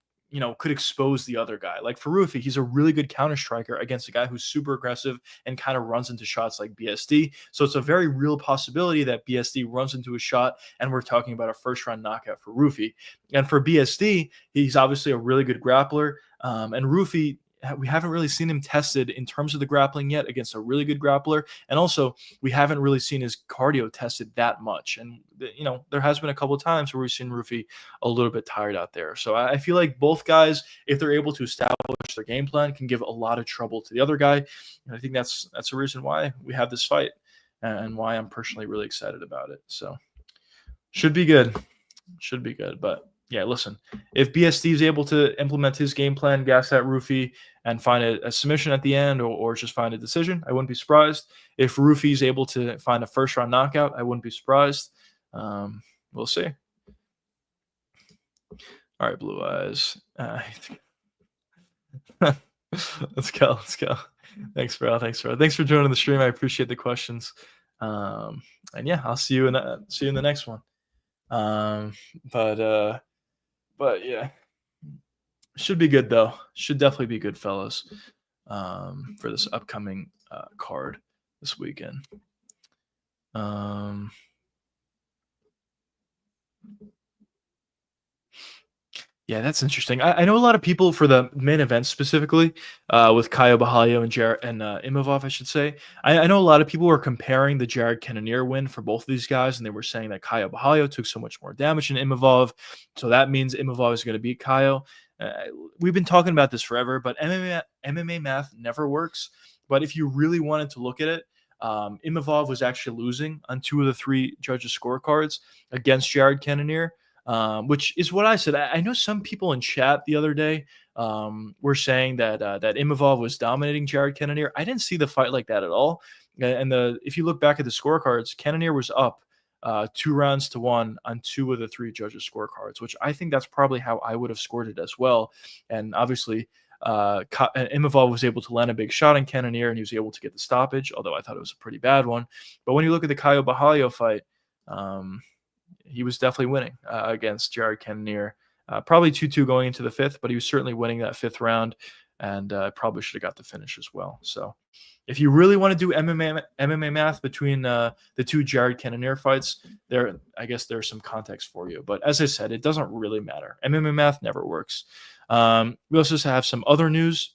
could expose the other guy. Like for Rufi, he's a really good counter striker against a guy who's super aggressive and kind of runs into shots like BSD. So it's a very real possibility that BSD runs into a shot, and we're talking about a first round knockout for Rufi. And for BSD, he's obviously a really good grappler. And Rufi, we haven't really seen him tested in terms of the grappling yet against a really good grappler. And also, we haven't really seen his cardio tested that much. And, there has been a couple of times where we've seen Rufi a little bit tired out there. So I feel like both guys, if they're able to establish their game plan, can give a lot of trouble to the other guy. And I think that's the reason why we have this fight and why I'm personally really excited about it. So should be good. Should be good. But yeah, listen, if BSD is able to implement his game plan, gas that Rufi, and find a submission at the end or just find a decision, I wouldn't be surprised. If Rufi is able to find a first-round knockout, I wouldn't be surprised. We'll see. All right, Blue Eyes. Let's go. Let's go. Thanks, bro. Thanks for joining the stream. I appreciate the questions. And yeah, I'll see you in the next one. But yeah, should be good though. Should definitely be good, fellas, for this upcoming card this weekend. Yeah, that's interesting. I know a lot of people for the main event specifically, with Caio Borralho and Imavov, I should say. I know a lot of people were comparing the Jared Cannonier win for both of these guys, and they were saying that Caio Borralho took so much more damage than Imavov, so that means Imavov is going to beat Caio. We've been talking about this forever, but MMA math never works. But if you really wanted to look at it, Imavov was actually losing on 2 of the 3 judges' scorecards against Jared Cannonier. Which is what I said. I know some people in chat the other day were saying that Imavov was dominating Jared Cannonier. I didn't see the fight like that at all. And if you look back at the scorecards, Cannonier was up 2-1 on 2 of the 3 judges' scorecards, which I think that's probably how I would have scored it as well. And obviously, Imavov was able to land a big shot on Cannonier, and he was able to get the stoppage, although I thought it was a pretty bad one. But when you look at the Caio Borralho fight, he was definitely winning against Jared Cannonier. Probably 2-2 going into the 5th, but he was certainly winning that 5th round, and probably should have got the finish as well. So if you really want to do MMA math between the 2 Jared Cannonier fights, I guess there's some context for you. But as I said, it doesn't really matter. MMA math never works. We also have some other news.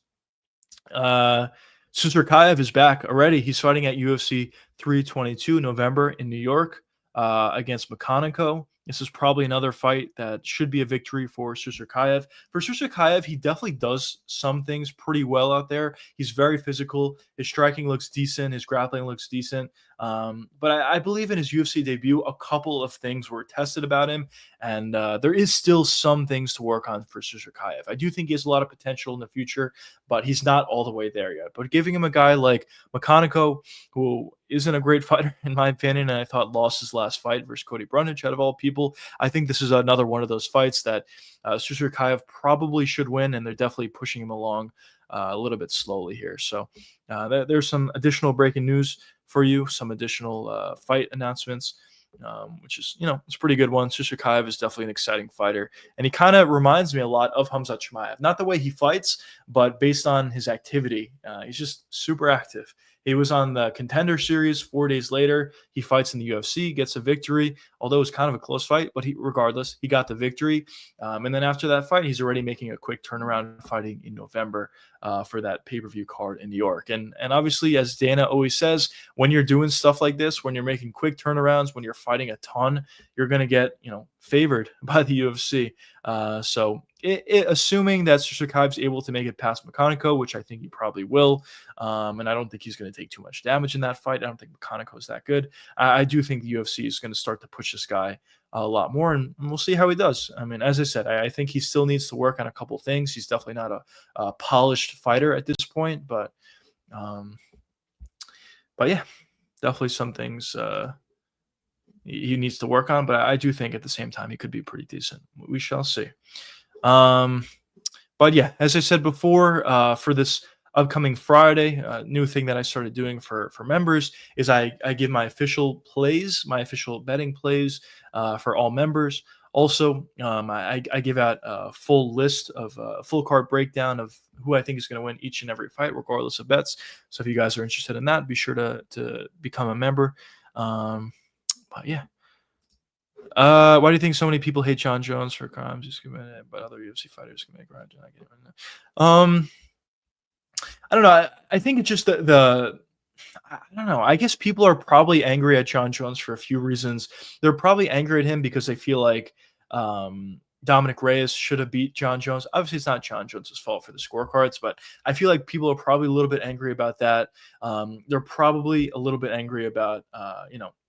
Susurkayev is back already. He's fighting at UFC 322 November in New York against Makhanenko. This is probably another fight that should be a victory for Susurkayev. For Susurkayev, he definitely does some things pretty well out there. He's very physical. His striking looks decent. His grappling looks decent. But I believe in his UFC debut, a couple of things were tested about him, and there is still some things to work on for Sushikayev. I do think he has a lot of potential in the future, but he's not all the way there yet. But giving him a guy like Makhaniko, who isn't a great fighter in my opinion, and I thought lost his last fight versus Cody Brundage out of all people, I think this is another one of those fights that Sushikayev probably should win, and they're definitely pushing him along a little bit slowly here. So there's some additional breaking news for you, some additional fight announcements, which is, it's a pretty good one. Sushikayev is definitely an exciting fighter, and he kind of reminds me a lot of Khamzat Chimaev. Not the way he fights, but based on his activity. He's just super active. He was on the Contender Series 4 days later. He fights in the UFC, gets a victory, although it was kind of a close fight, but regardless, he got the victory. And then after that fight, he's already making a quick turnaround, fighting in November for that pay-per-view card in New York. And obviously, as Dana always says, when you're doing stuff like this, when you're making quick turnarounds, when you're fighting a ton, you're going to get, favored by the UFC. So assuming that Sushikayev's able to make it past Makhaniko, which I think he probably will, and I don't think he's going to take too much damage in that fight. I don't think Makhaniko is that good. I do think the UFC is going to start to push this guy a lot more, and we'll see how he does. I mean, as I said, I think he still needs to work on a couple things. He's definitely not a polished fighter at this point, but yeah, definitely some things he needs to work on. But I do think at the same time he could be pretty decent. We shall see. But yeah, as I said before, for this upcoming Friday, new thing that I started doing for members is I give my official plays, my official betting plays for all members. Also, I give out a full list of full card breakdown of who I think is going to win each and every fight, regardless of bets. So if you guys are interested in that, be sure to become a member. But yeah. Why do you think so many people hate John Jones for crimes he's committed, but other UFC fighters can make right? I don't know. I think it's just the I don't know. I guess people are probably angry at John Jones for a few reasons. They're probably angry at him because they feel like Dominic Reyes should have beat John Jones. Obviously, it's not John Jones's fault for the scorecards, but I feel like people are probably a little bit angry about that. They're probably a little bit angry about,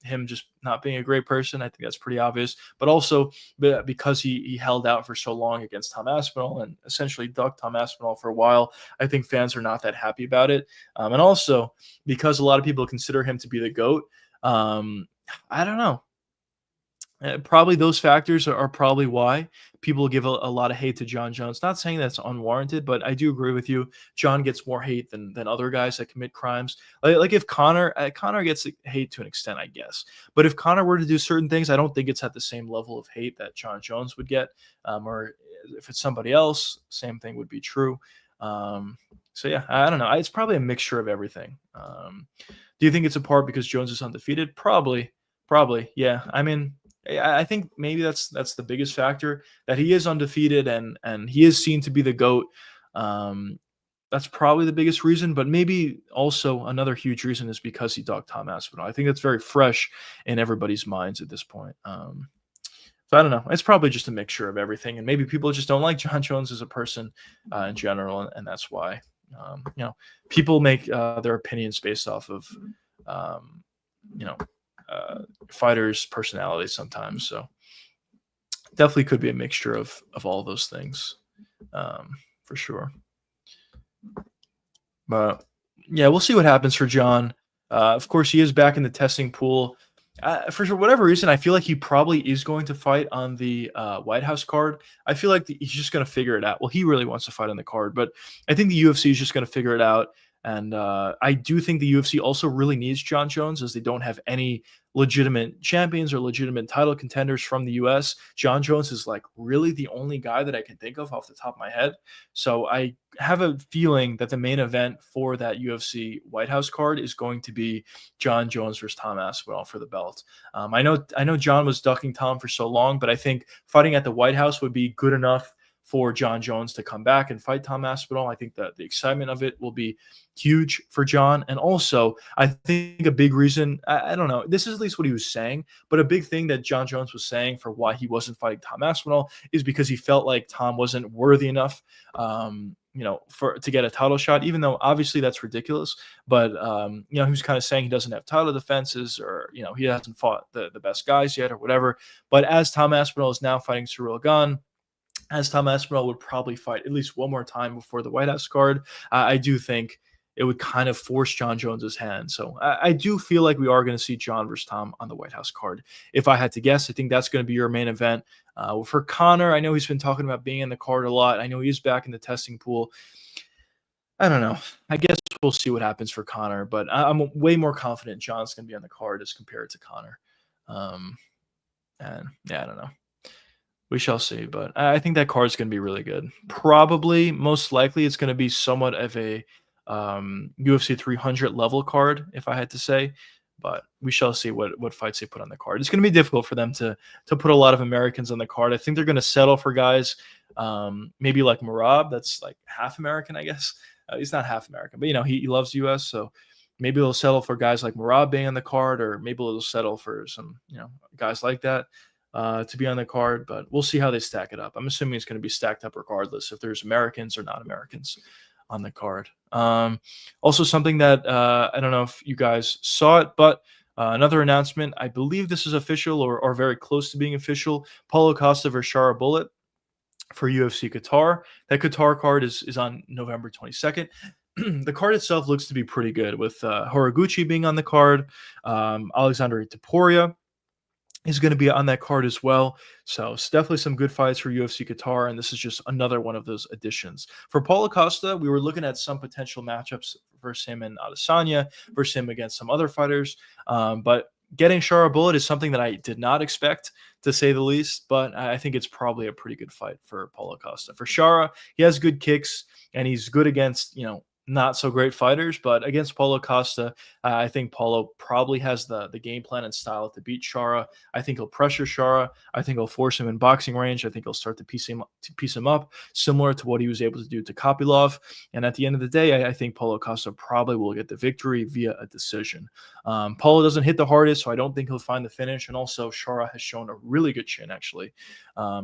him just not being a great person. I think that's pretty obvious. But also because he held out for so long against Tom Aspinall and essentially ducked Tom Aspinall for a while, I think fans are not that happy about it. And also because a lot of people consider him to be the GOAT. I don't know. Probably those factors are probably why people give a lot of hate to John Jones. Not saying that's unwarranted, but I do agree with you. John gets more hate than other guys that commit crimes. Like if Conor gets hate to an extent, I guess. But if Conor were to do certain things, I don't think it's at the same level of hate that John Jones would get. Or if it's somebody else, same thing would be true. So yeah, I don't know. It's probably a mixture of everything. Do you think it's a part because Jones is undefeated? Probably, yeah. I mean, I think maybe that's the biggest factor, that he is undefeated and he is seen to be the GOAT. That's probably the biggest reason, but maybe also another huge reason is because he dogged Tom Aspinall. I think that's very fresh in everybody's minds at this point. So I don't know. It's probably just a mixture of everything, and maybe people just don't like John Jones as a person in general, and that's why people make their opinions based off of fighters' personalities sometimes. So definitely could be a mixture of all those things, for sure. But yeah, we'll see what happens for John. Of course, he is back in the testing pool. For whatever reason, I feel like he probably is going to fight on the White House card. I feel like he's just going to figure it out. Well, he really wants to fight on the card, but I think the UFC is just going to figure it out. And I do think the UFC also really needs John Jones, as they don't have any legitimate champions or legitimate title contenders from the US. John Jones is like really the only guy that I can think of off the top of my head. So I have a feeling that the main event for that UFC White House card is going to be John Jones versus Tom Aspinall for the belt. I know John was ducking Tom for so long, but I think fighting at the White House would be good enough for John Jones to come back and fight Tom Aspinall. I think that the excitement of it will be huge for John. And also, I think a big reason, I don't know, this is at least what he was saying, but a big thing that John Jones was saying for why he wasn't fighting Tom Aspinall is because he felt like Tom wasn't worthy enough. for to get a title shot, even though obviously that's ridiculous. But he was kind of saying he doesn't have title defenses, or he hasn't fought the best guys yet, or whatever. But as Tom Aspinall is now fighting Cyril Gane, as Tom Aspinall would probably fight at least one more time before the White House card, I do think it would kind of force John Jones's hand. So I do feel like we are going to see John versus Tom on the White House card. If I had to guess, I think that's going to be your main event. For Conor, I know he's been talking about being in the card a lot. I know he's back in the testing pool. I don't know. I guess we'll see what happens for Conor, but I'm way more confident John's going to be on the card as compared to Conor. And yeah, I don't know. We shall see, but I think that card is going to be really good. Probably, most likely, it's going to be somewhat of a UFC 300 level card, if I had to say. But we shall see what fights they put on the card. It's going to be difficult for them to put a lot of Americans on the card. I think they're going to settle for guys, maybe like Merab, that's like half American, I guess. He's not half American, but he loves US, so maybe they'll settle for guys like Merab being on the card, or maybe they'll settle for some guys like that to be on the card. But we'll see how they stack it up. I'm assuming it's going to be stacked up regardless if there's Americans or not Americans on the card. Also, something that I don't know if you guys saw it, but another announcement. I believe this is official, or very close to being official. Paulo Costa versus Shara Bullet for UFC Qatar. That Qatar card is on November 22nd. The card itself looks to be pretty good, with Horiguchi being on the card. Aleksandre Topuria is going to be on that card as well. So it's definitely some good fights for UFC Qatar, and this is just another one of those additions. For Paulo Costa, we were looking at some potential matchups versus him and Adesanya, versus him against some other fighters. But getting Shara Bullet is something that I did not expect, to say the least, but I think it's probably a pretty good fight for Paulo Costa. For Shara, he has good kicks, and he's good against, not so great fighters, but against Paulo Costa, I think Paulo probably has the game plan and style to beat Shara. I think he'll pressure Shara. I think he'll force him in boxing range. I think he'll start to piece him up, similar to what he was able to do to Kopylov. And at the end of the day, I think Paulo Costa probably will get the victory via a decision. Paulo doesn't hit the hardest, so I don't think he'll find the finish. And also, Shara has shown a really good chin, actually.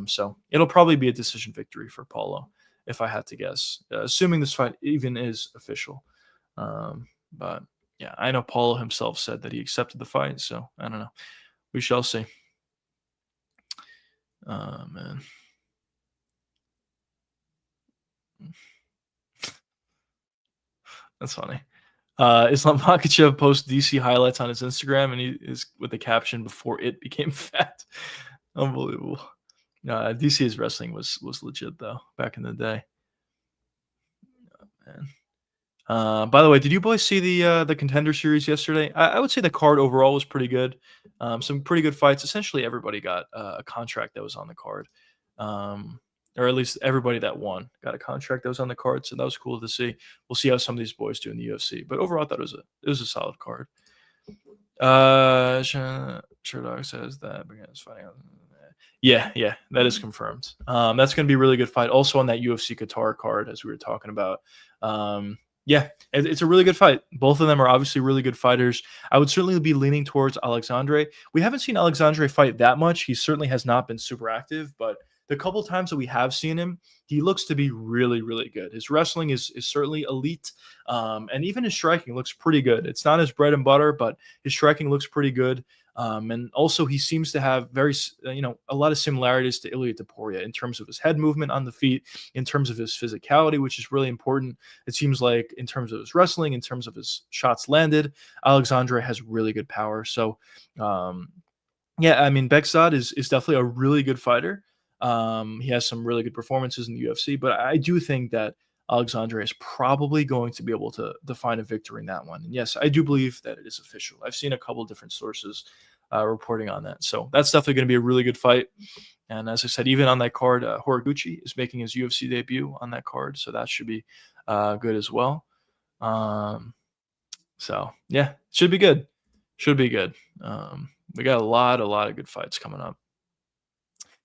So it'll probably be a decision victory for Paulo, if I had to guess, assuming this fight even is official. But yeah, I know Paulo himself said that he accepted the fight, so I don't know. We shall see. Man. That's funny. Islam Makhachev posts DC highlights on his Instagram, and he is with the caption, "Before it became fat." Unbelievable. DC's wrestling was legit, though, back in the day. By the way, did you boys see the Contender Series yesterday? I would say the card overall was pretty good. Some pretty good fights. Essentially, everybody got a contract that was on the card, or at least everybody that won got a contract that was on the card. So that was cool to see. We'll see how some of these boys do in the UFC. But overall, I thought it was a solid card. Sherdog says that is fighting. Yeah, that is confirmed. That's going to be a really good fight. Also on that UFC Qatar card, as we were talking about. Yeah, it's a really good fight. Both of them are obviously really good fighters. I would certainly be leaning towards Aleksandre. We haven't seen Aleksandre fight that much. He certainly has not been super active, but the couple times that we have seen him, he looks to be really, really good. His wrestling is certainly elite, and even his striking looks pretty good. It's not his bread and butter, but his striking looks pretty good. And also, he seems to have a lot of similarities to Ilia Topuria in terms of his head movement on the feet, in terms of his physicality, which is really important. It seems like in terms of his wrestling, in terms of his shots landed, Aleksandre has really good power. So, yeah, I mean, Bekzad is definitely a really good fighter. He has some really good performances in the UFC, but I do think that Aleksandre is probably going to be able to find a victory in that one. And yes, I do believe that it is official. I've seen a couple different sources reporting on that. So that's definitely going to be a really good fight. And as I said, even on that card, Horiguchi is making his UFC debut on that card. So that should be good as well. So yeah, should be good. Should be good. We got a lot of good fights coming up.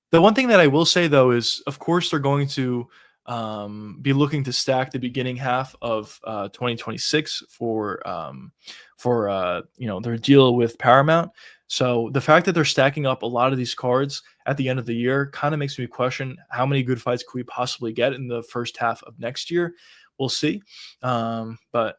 The one thing that I will say, though, is, of course, they're going to be looking to stack the beginning half of 2026 for their deal with Paramount. So the fact that they're stacking up a lot of these cards at the end of the year kind of makes me question how many good fights could we possibly get in the first half of next year. We'll see. But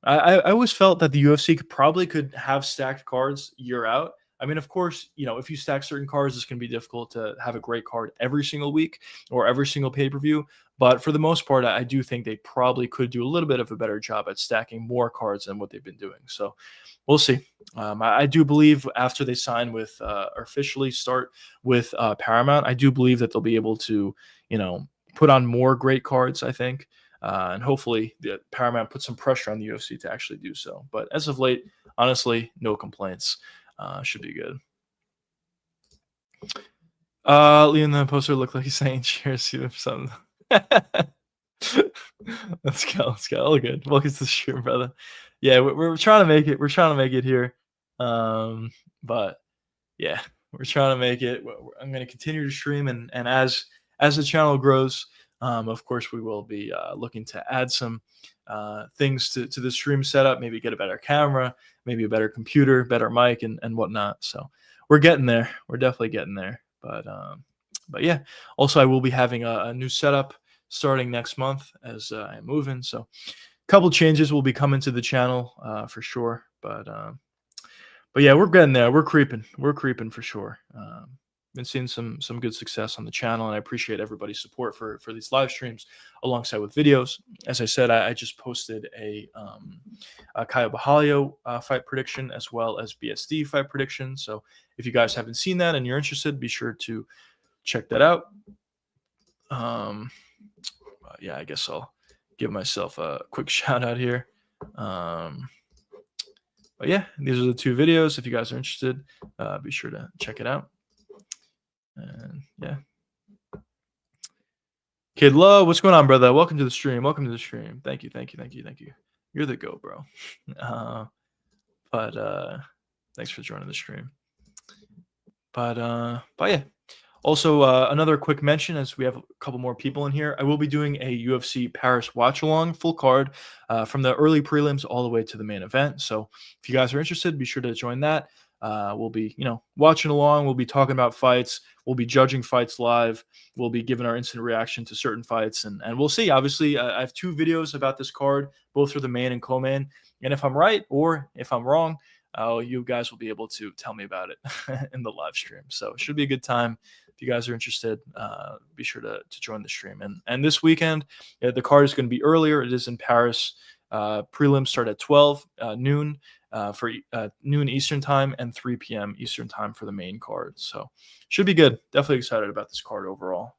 I always felt that the UFC could have stacked cards year out. I mean, of course, if you stack certain cards, it's going to be difficult to have a great card every single week or every single pay per view. But for the most part, I do think they probably could do a little bit of a better job at stacking more cards than what they've been doing. So we'll see. I do believe after they sign with or officially start with Paramount, I do believe that they'll be able to, put on more great cards, I think. And hopefully the Paramount put some pressure on the UFC to actually do so. But as of late, honestly, no complaints. Should be good. Leon, the poster looked like he's saying cheers to something. Let's go. All good. Welcome to the stream, brother. Yeah, we're trying to make it. We're trying to make it here. But yeah, we're trying to make it. I'm going to continue to stream, and as the channel grows, of course, we will be looking to add some things to the stream setup, maybe get a better camera, maybe a better computer, better mic, and whatnot. So we're getting there. We're definitely getting there. But yeah, also I will be having a new setup starting next month as I move in. So a couple changes will be coming to the channel for sure. But yeah, we're getting there. We're creeping for sure. Been seeing some good success on the channel, and I appreciate everybody's support for these live streams alongside with videos. As I said, I just posted a Caio Borralho fight prediction as well as BSD fight prediction. So if you guys haven't seen that and you're interested, be sure to check that out. Yeah, I guess I'll give myself a quick shout out here. But yeah, these are the two videos. If you guys are interested, be sure to check it out. And yeah. Kid Low, what's going on, brother? Welcome to the stream. Thank you. You're the go, bro. But thanks for joining the stream. But yeah. Also, another quick mention, as we have a couple more people in here, I will be doing a UFC Paris watch along, full card, from the early prelims all the way to the main event. So if you guys are interested, be sure to join that. We'll be, watching along. We'll be talking about fights. We'll be judging fights live. We'll be giving our instant reaction to certain fights, and we'll see. Obviously, I have two videos about this card, both for the main and co-main. And if I'm right or if I'm wrong, you guys will be able to tell me about it in the live stream. So it should be a good time. If you guys are interested, be sure to join the stream. And this weekend, the card is going to be earlier. It is in Paris. Prelims start at 12 noon for noon Eastern time and 3 p.m. Eastern time for the main card. So should be good. Definitely excited about this card overall.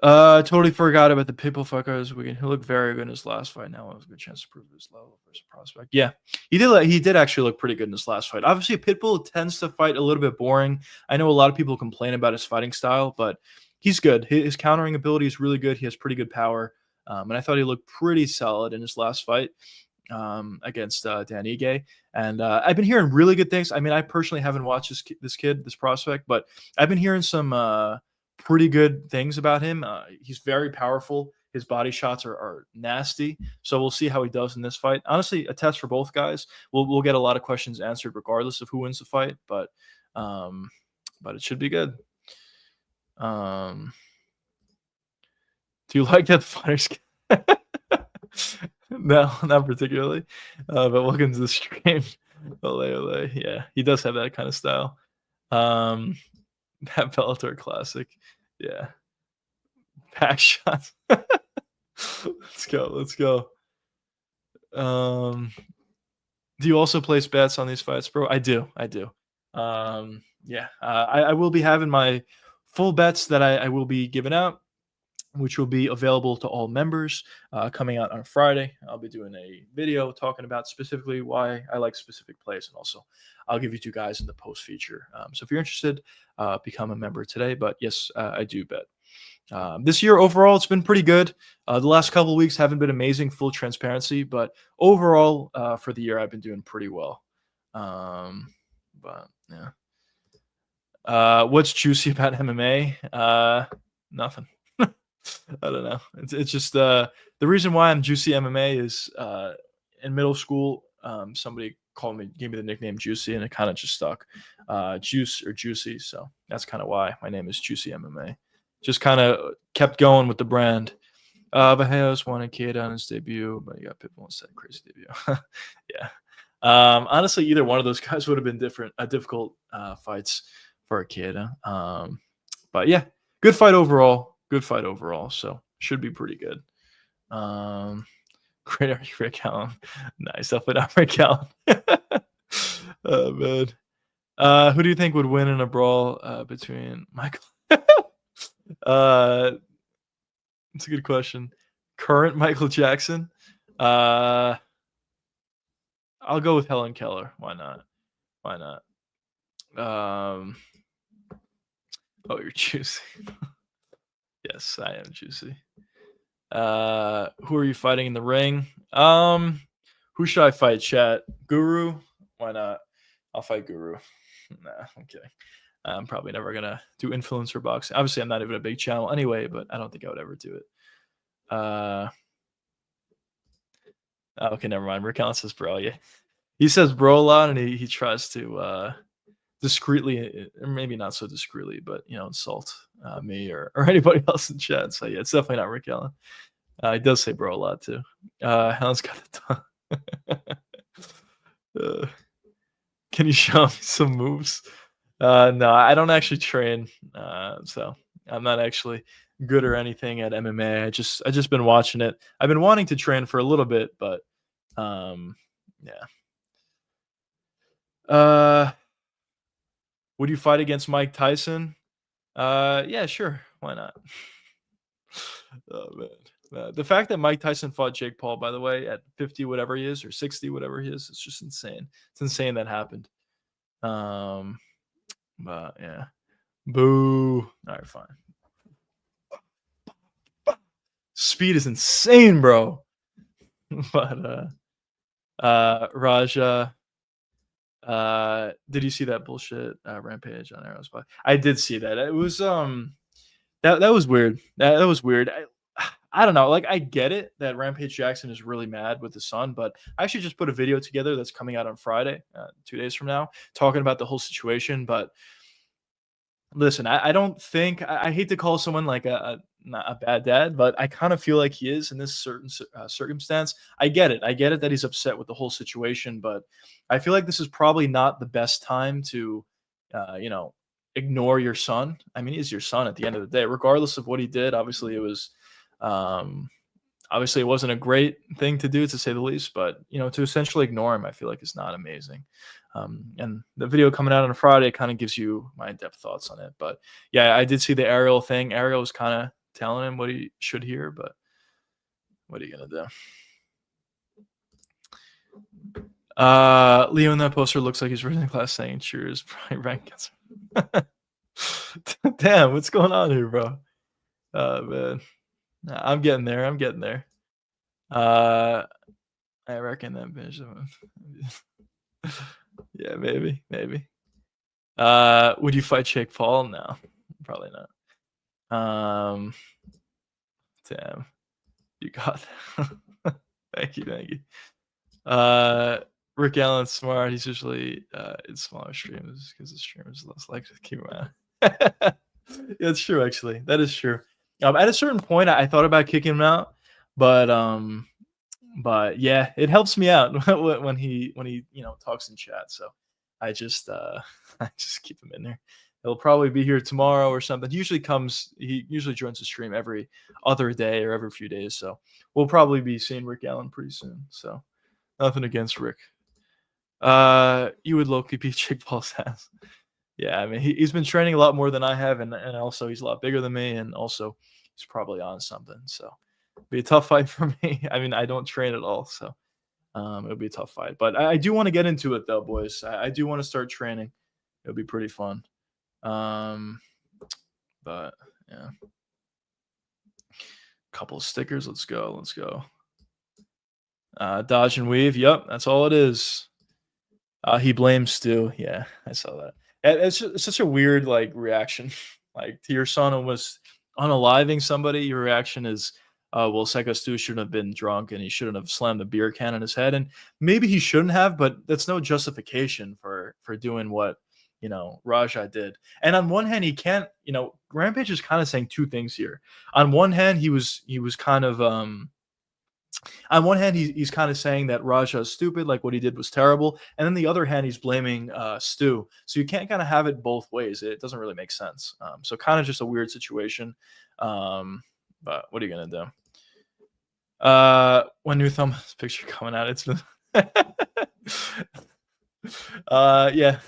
Totally forgot about the Pitbull fuckers. He looked very good in his last fight. Now it was a good chance to prove his level versus prospect. Yeah, he did actually look pretty good in his last fight. Obviously, Pitbull tends to fight a little bit boring. I know a lot of people complain about his fighting style, but he's good. His countering ability is really good. He has pretty good power, and I thought he looked pretty solid in his last fight against Dan Ige. And I've been hearing really good things. I mean, I personally haven't watched this prospect, but I've been hearing some pretty good things about him. He's very powerful. His body shots are nasty. So we'll see how he does in this fight. Honestly, a test for both guys. We'll get a lot of questions answered regardless of who wins the fight, but it should be good. Do you like that fighters? No, not particularly. But welcome to the stream. Ole. Yeah, he does have that kind of style. That Bellator classic. Yeah. Back shots. Let's go. Do you also place bets on these fights, bro? I do. Yeah. I will be having my full bets that I will be giving out, which will be available to all members coming out on Friday. I'll be doing a video talking about specifically why I like specific plays, and also I'll give you two guys in the post feature. So if you're interested, become a member today. But yes, I do bet. This year overall, it's been pretty good. The last couple of weeks haven't been amazing, full transparency, but overall, for the year, I've been doing pretty well. Um, but yeah. What's juicy about MMA? Nothing. I don't know. It's just the reason why I'm juicy MMA is in middle school, somebody gave me the nickname Juicy, and it kind of just stuck. Juice or Juicy, so that's kind of why my name is Juicy MMA. Just kind of kept going with the brand. Bahaos won a kid on his debut, but he got Pitbull instead. Crazy debut. Yeah. Honestly, either one of those guys would have been difficult fights for a kid. But yeah, good fight overall. Good fight overall. So should be pretty good. Great, are you Rick Allen? Nice, definitely not Rick Allen. Oh man. Who do you think would win in a brawl between Michael? It's a good question. Current Michael Jackson. I'll go with Helen Keller. Why not? Why not? Oh, you're juicy. Yes, I am juicy. Who are you fighting in the ring? Who should I fight, chat? Guru? Why not? I'll fight Guru. Nah, I'm kidding. I'm probably never gonna do influencer boxing. Obviously, I'm not even a big channel anyway, but I don't think I would ever do it. Okay, never mind. Rick Allen says bro. Yeah, he says bro a lot, and he tries to discreetly, or maybe not so discreetly, but insult me or anybody else in chat. So yeah, it's definitely not Rick Allen. He does say bro a lot too. Helen's got the tongue. Can you show me some moves? No, I don't actually train, so I'm not actually good or anything at MMA. I just been watching it. I've been wanting to train for a little bit, but yeah. Would you fight against Mike Tyson? Yeah, sure. Why not? Oh man. The fact that Mike Tyson fought Jake Paul, by the way, at 50 whatever he is, or 60 whatever he is, it's just insane. It's insane that happened. But yeah. Boo. All right, fine. Speed is insane, bro. But Raja, did you see that bullshit Rampage on Arrows? I did see that. It was that was weird. That was weird. I don't know. Like, I get it that Rampage Jackson is really mad with his son, but I actually just put a video together that's coming out on Friday, 2 days from now, talking about the whole situation. But listen, I don't think I hate to call someone like not a bad dad, but I kind of feel like he is in this certain circumstance. I get it. I get it that he's upset with the whole situation, but I feel like this is probably not the best time to, ignore your son. I mean, he's your son at the end of the day, regardless of what he did. Obviously, it wasn't a great thing to do, to say the least. But to essentially ignore him, I feel like it's not amazing. And the video coming out on Friday kind of gives you my in-depth thoughts on it. But yeah, I did see the Ariel thing. Ariel was kind of telling him what he should hear, but what are you gonna do? Leo in that poster looks like he's raising class saying cheers. Rank. Damn, what's going on here, bro? Man, I'm getting there. I reckon that bitch. Yeah, maybe. Would you fight Jake Paul? No, probably not. Damn, you got that. Thank you. Rick Allen's smart. He's usually in smaller streams because the stream is less likely to keep him out. Yeah, it's true. Actually, that is true. At a certain point, I thought about kicking him out, but yeah, it helps me out when he talks in chat. So I just keep him in there. He'll probably be here tomorrow or something. He usually joins the stream every other day or every few days. So we'll probably be seeing Rick Allen pretty soon. So nothing against Rick. You would low-key beat Jake Paul's ass. Yeah, I mean, he's been training a lot more than I have, and also he's a lot bigger than me, and also he's probably on something. So it'd be a tough fight for me. I mean, I don't train at all, so it'll be a tough fight. But I do want to get into it, though, boys. I do want to start training. It'll be pretty fun. But yeah. Couple of stickers. Let's go. Let's go. Dodge and weave. Yep, that's all it is. He blames Stu. Yeah, I saw that. It's such a weird like reaction, like to your son almost unaliving somebody. Your reaction is, "Well, Psycho Stu shouldn't have been drunk, and he shouldn't have slammed the beer can in his head, and maybe he shouldn't have, but that's no justification for doing what Raja did." And on one hand, he can't. Rampage is kind of saying two things here. On one hand, he was kind of on one hand, he's kind of saying that Raja is stupid, like what he did was terrible, and then the other hand, he's blaming Stu. So you can't kind of have it both ways. It doesn't really make sense. So kind of just a weird situation. But what are you gonna do? When new thumb picture coming out, it's been yeah.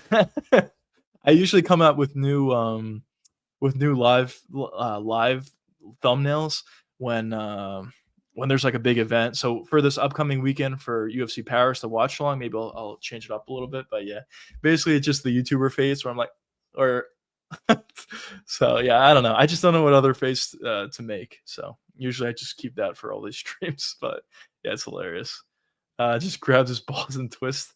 I usually come out with new live thumbnails when there's like a big event. So for this upcoming weekend for UFC Paris, the watch along, maybe I'll change it up a little bit. But yeah, basically it's just the YouTuber face where I'm like, or so yeah, I don't know. I just don't know what other face to make. So usually I just keep that for all these streams. But yeah, it's hilarious. Just grabs his balls and twist.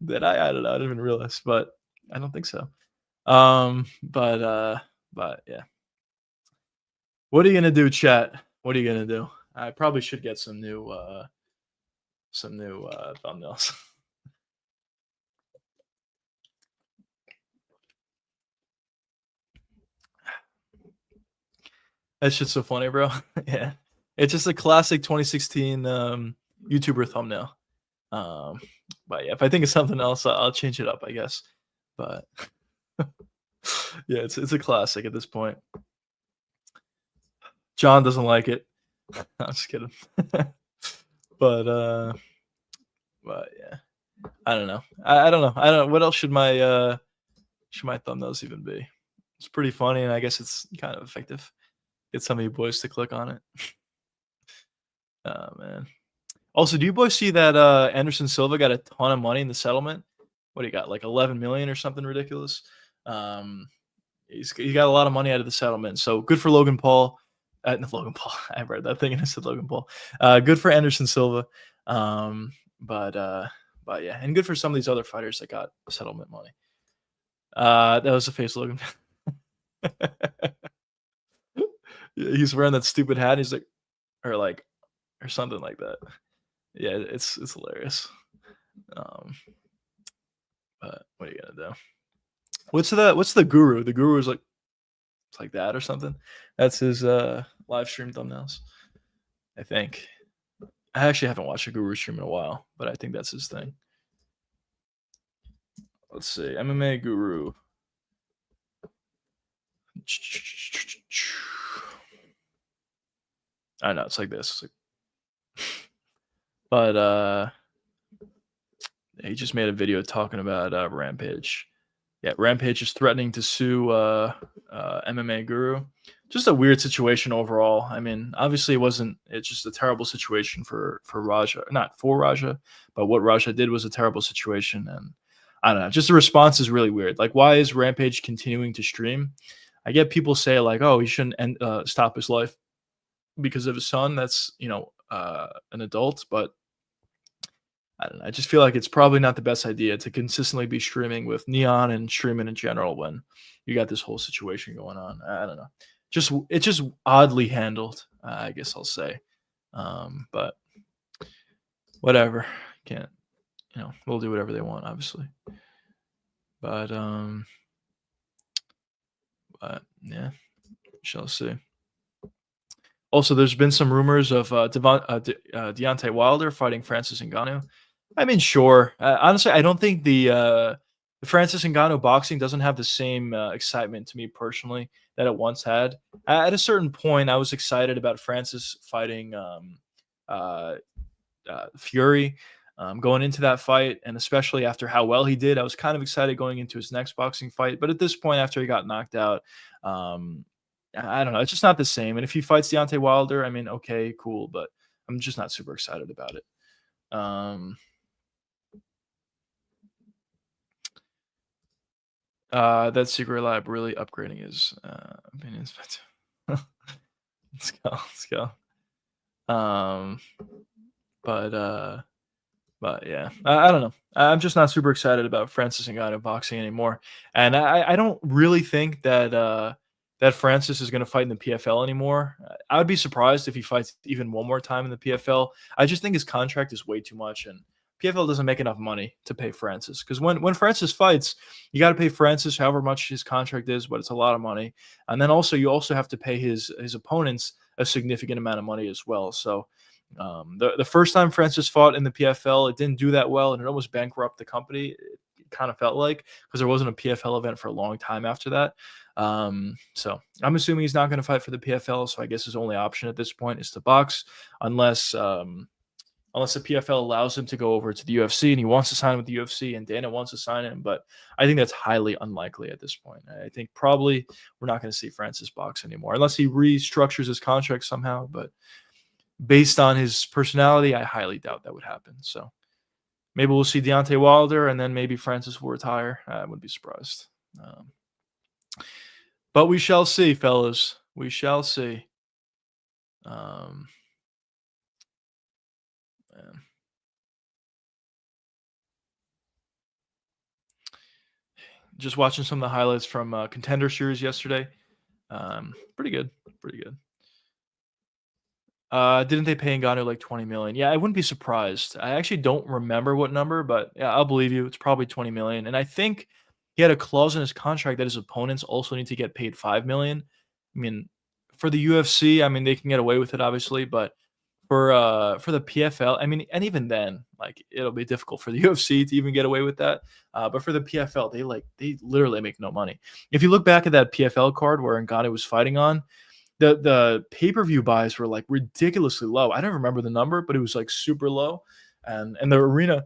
That I don't know. I didn't even realize, but I don't think so. But yeah. What are you gonna do, chat? What are you gonna do? I probably should get some new thumbnails. That shit's so funny, bro. Yeah, it's just a classic 2016 YouTuber thumbnail. Um, but yeah, if I think of something else, I'll change it up, I guess. But yeah, it's a classic at this point. John doesn't like it. I'm just kidding. but uh, but yeah, I don't know. I don't know. I don't know. What else should my thumbnails even be? It's pretty funny, and I guess it's kind of effective. Get some of you boys to click on it. Oh man. Also, do you boys see that Anderson Silva got a ton of money in the settlement? What he got, like 11 million or something ridiculous? Um, he got a lot of money out of the settlement. So good for Logan Paul. No, Logan Paul. I read that thing and I said Logan Paul. Good for Anderson Silva. Um, but uh, but yeah, and good for some of these other fighters that got settlement money. That was the face Logan. He's wearing that stupid hat. He's like, or something like that. Yeah, it's hilarious. Um, but what are you gonna do? What's the guru? The guru is like it's like that or something. That's his live stream thumbnails. I think. I actually haven't watched a guru stream in a while, but I think that's his thing. Let's see. MMA guru. I know it's like this. It's like, but he just made a video talking about Rampage. Yeah, Rampage is threatening to sue MMA Guru. Just a weird situation overall. I mean, obviously, it's just a terrible situation for Raja, not for Raja, but what Raja did was a terrible situation. And I don't know, just the response is really weird. Like, why is Rampage continuing to stream? I get people say like, oh, he shouldn't stop his life because of his son. That's an adult, but I don't know. I just feel like it's probably not the best idea to consistently be streaming with Neon and streaming in general when you got this whole situation going on. I don't know. It's just oddly handled, I guess I'll say. But whatever. Can't we'll do whatever they want, obviously. But yeah, shall see. Also, there's been some rumors of Deontay Wilder fighting Francis Ngannou. I mean, sure. Honestly, I don't think the Francis Ngannou boxing doesn't have the same excitement to me personally that it once had. At a certain point, I was excited about Francis fighting uh, Fury going into that fight, and especially after how well he did, I was kind of excited going into his next boxing fight. But at this point, after he got knocked out, um, I don't know. It's just not the same. And if he fights Deontay Wilder, I mean, okay, cool, but I'm just not super excited about it. That secret lab really upgrading his opinions. Let's go. Let's go. But But yeah, I don't know. I'm just not super excited about Francis Ngannou boxing anymore, and I don't really think that that Francis is going to fight in the PFL anymore. I would be surprised if he fights even one more time in the PFL. I just think his contract is way too much, and PFL doesn't make enough money to pay Francis. Because when Francis fights, you got to pay Francis however much his contract is, but it's a lot of money, and then also you also have to pay his opponents a significant amount of money as well. So the first time Francis fought in the PFL, it didn't do that well, and it almost bankrupted the company. It kind of felt like, because there wasn't a PFL event for a long time after that. So I'm assuming he's not going to fight for the PFL. So I guess his only option at this point is to box, unless unless the PFL allows him to go over to the UFC and he wants to sign with the UFC and Dana wants to sign him. But I think that's highly unlikely at this point. I think probably we're not going to see Francis box anymore unless he restructures his contract somehow. But based on his personality, I highly doubt that would happen. So maybe we'll see Deontay Wilder, and then maybe Francis will retire. I wouldn't be surprised. But we shall see, fellas. We shall see. Man. Just watching some of the highlights from Contender Series yesterday. Pretty good. Pretty good. Didn't they pay Ngannou like 20 million? Yeah, I wouldn't be surprised. I actually don't remember what number, but yeah, I'll believe you. It's probably 20 million. And I think he had a clause in his contract that his opponents also need to get paid 5 million. I mean, for the UFC, I mean, they can get away with it obviously, but for the PFL, I mean, and even then, like it'll be difficult for the UFC to even get away with that. But for the PFL, they literally make no money. If you look back at that PFL card where Ngannou was fighting on, the pay-per-view buys were like ridiculously low. I don't remember the number, but it was like super low. And the arena,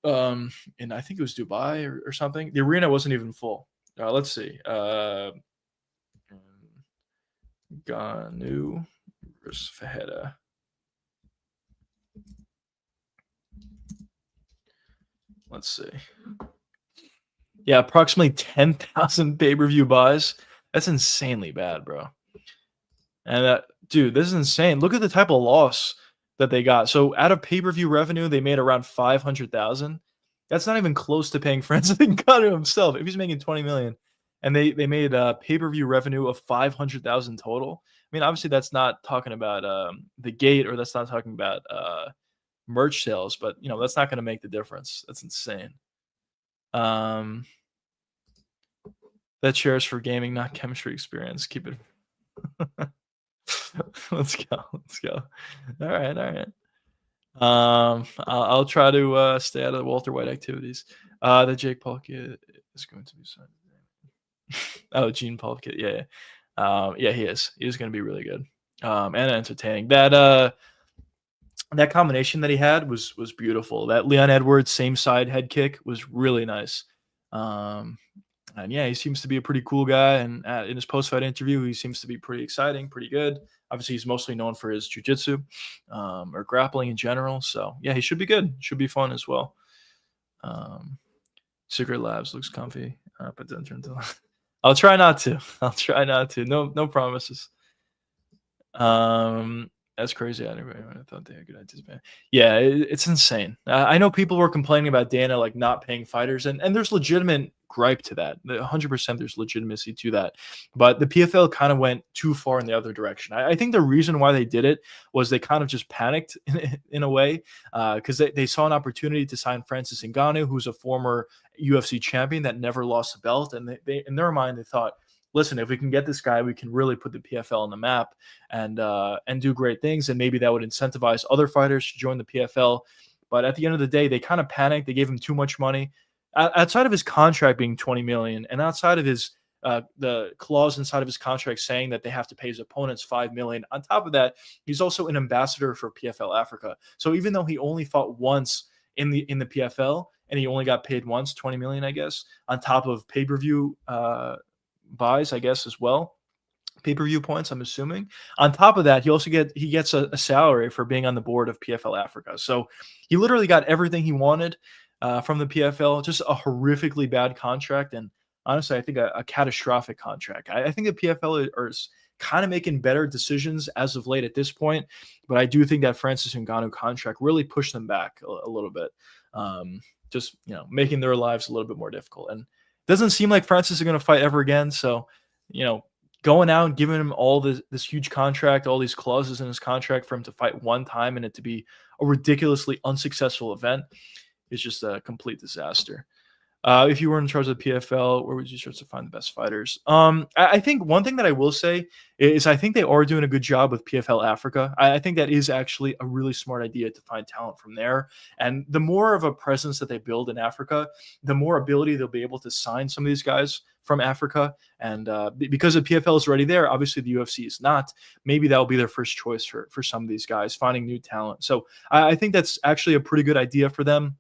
and I think it was Dubai or something. The arena wasn't even full. Let's see. Ngannou versus Fajeda. Let's see. Yeah, approximately 10,000 pay-per-view buys. That's insanely bad, bro. And dude, this is insane. Look at the type of loss that they got. So out of pay-per-view revenue, they made around 500,000. That's not even close to paying Francis Ngannou himself. If he's making 20 million, and they made pay-per-view revenue of 500,000 total. I mean, obviously that's not talking about the gate, or that's not talking about merch sales, but you know that's not going to make the difference. That's insane. That shares for gaming, not chemistry experience. Keep it. Let's go. Let's go. All right. All right. I'll try to stay out of the Walter White activities. The Jake Paul kid is going to be signed. Oh, Gene Paul kid. Yeah. Yeah, he is. He is going to be really good. And entertaining. That combination that he had was beautiful. That Leon Edwards same side head kick was really nice. And yeah, he seems to be a pretty cool guy. And in his post-fight interview, he seems to be pretty exciting, pretty good. Obviously, he's mostly known for his jiu-jitsu or grappling in general. So yeah, he should be good. Should be fun as well. Secret Labs looks comfy, but then turn to. I'll try not to. I'll try not to. No promises. That's crazy. I thought they had good ideas, man. Yeah, it's insane. I know people were complaining about Dana like not paying fighters, and there's legitimate gripe to that. 100% there's legitimacy to that. But the PFL kind of went too far in the other direction. I think the reason why they did it was they kind of just panicked in a way because they saw an opportunity to sign Francis Ngannou, who's a former UFC champion that never lost a belt, and they in their mind they thought, listen, if we can get this guy, we can really put the PFL on the map and do great things. And maybe that would incentivize other fighters to join the PFL. But at the end of the day, they kind of panicked. They gave him too much money. Outside of his contract being 20 million, and outside of his the clause inside of his contract saying that they have to pay his opponents 5 million. On top of that, he's also an ambassador for PFL Africa. So even though he only fought once in the PFL and he only got paid once, 20 million, I guess, on top of pay-per-view buys, I guess, as well, pay-per-view points, I'm assuming. On top of that, he gets a salary for being on the board of PFL Africa. So he literally got everything he wanted from the PFL. Just a horrifically bad contract, and honestly, I think a catastrophic contract. I think the PFL is kind of making better decisions as of late at this point. But I do think that Francis Ngannou contract really pushed them back a little bit. Just making their lives a little bit more difficult. And it doesn't seem like Francis is going to fight ever again. So, going out and giving him all this huge contract, all these clauses in his contract for him to fight one time and it to be a ridiculously unsuccessful event is just a complete disaster. If you were in charge of the PFL, where would you start to find the best fighters? I think one thing that I will say is I think they are doing a good job with PFL Africa. I think that is actually a really smart idea to find talent from there. And the more of a presence that they build in Africa, the more ability they'll be able to sign some of these guys from Africa. And because the PFL is already there, obviously the UFC is not. Maybe that'll be their first choice for some of these guys, finding new talent. So I think that's actually a pretty good idea for them.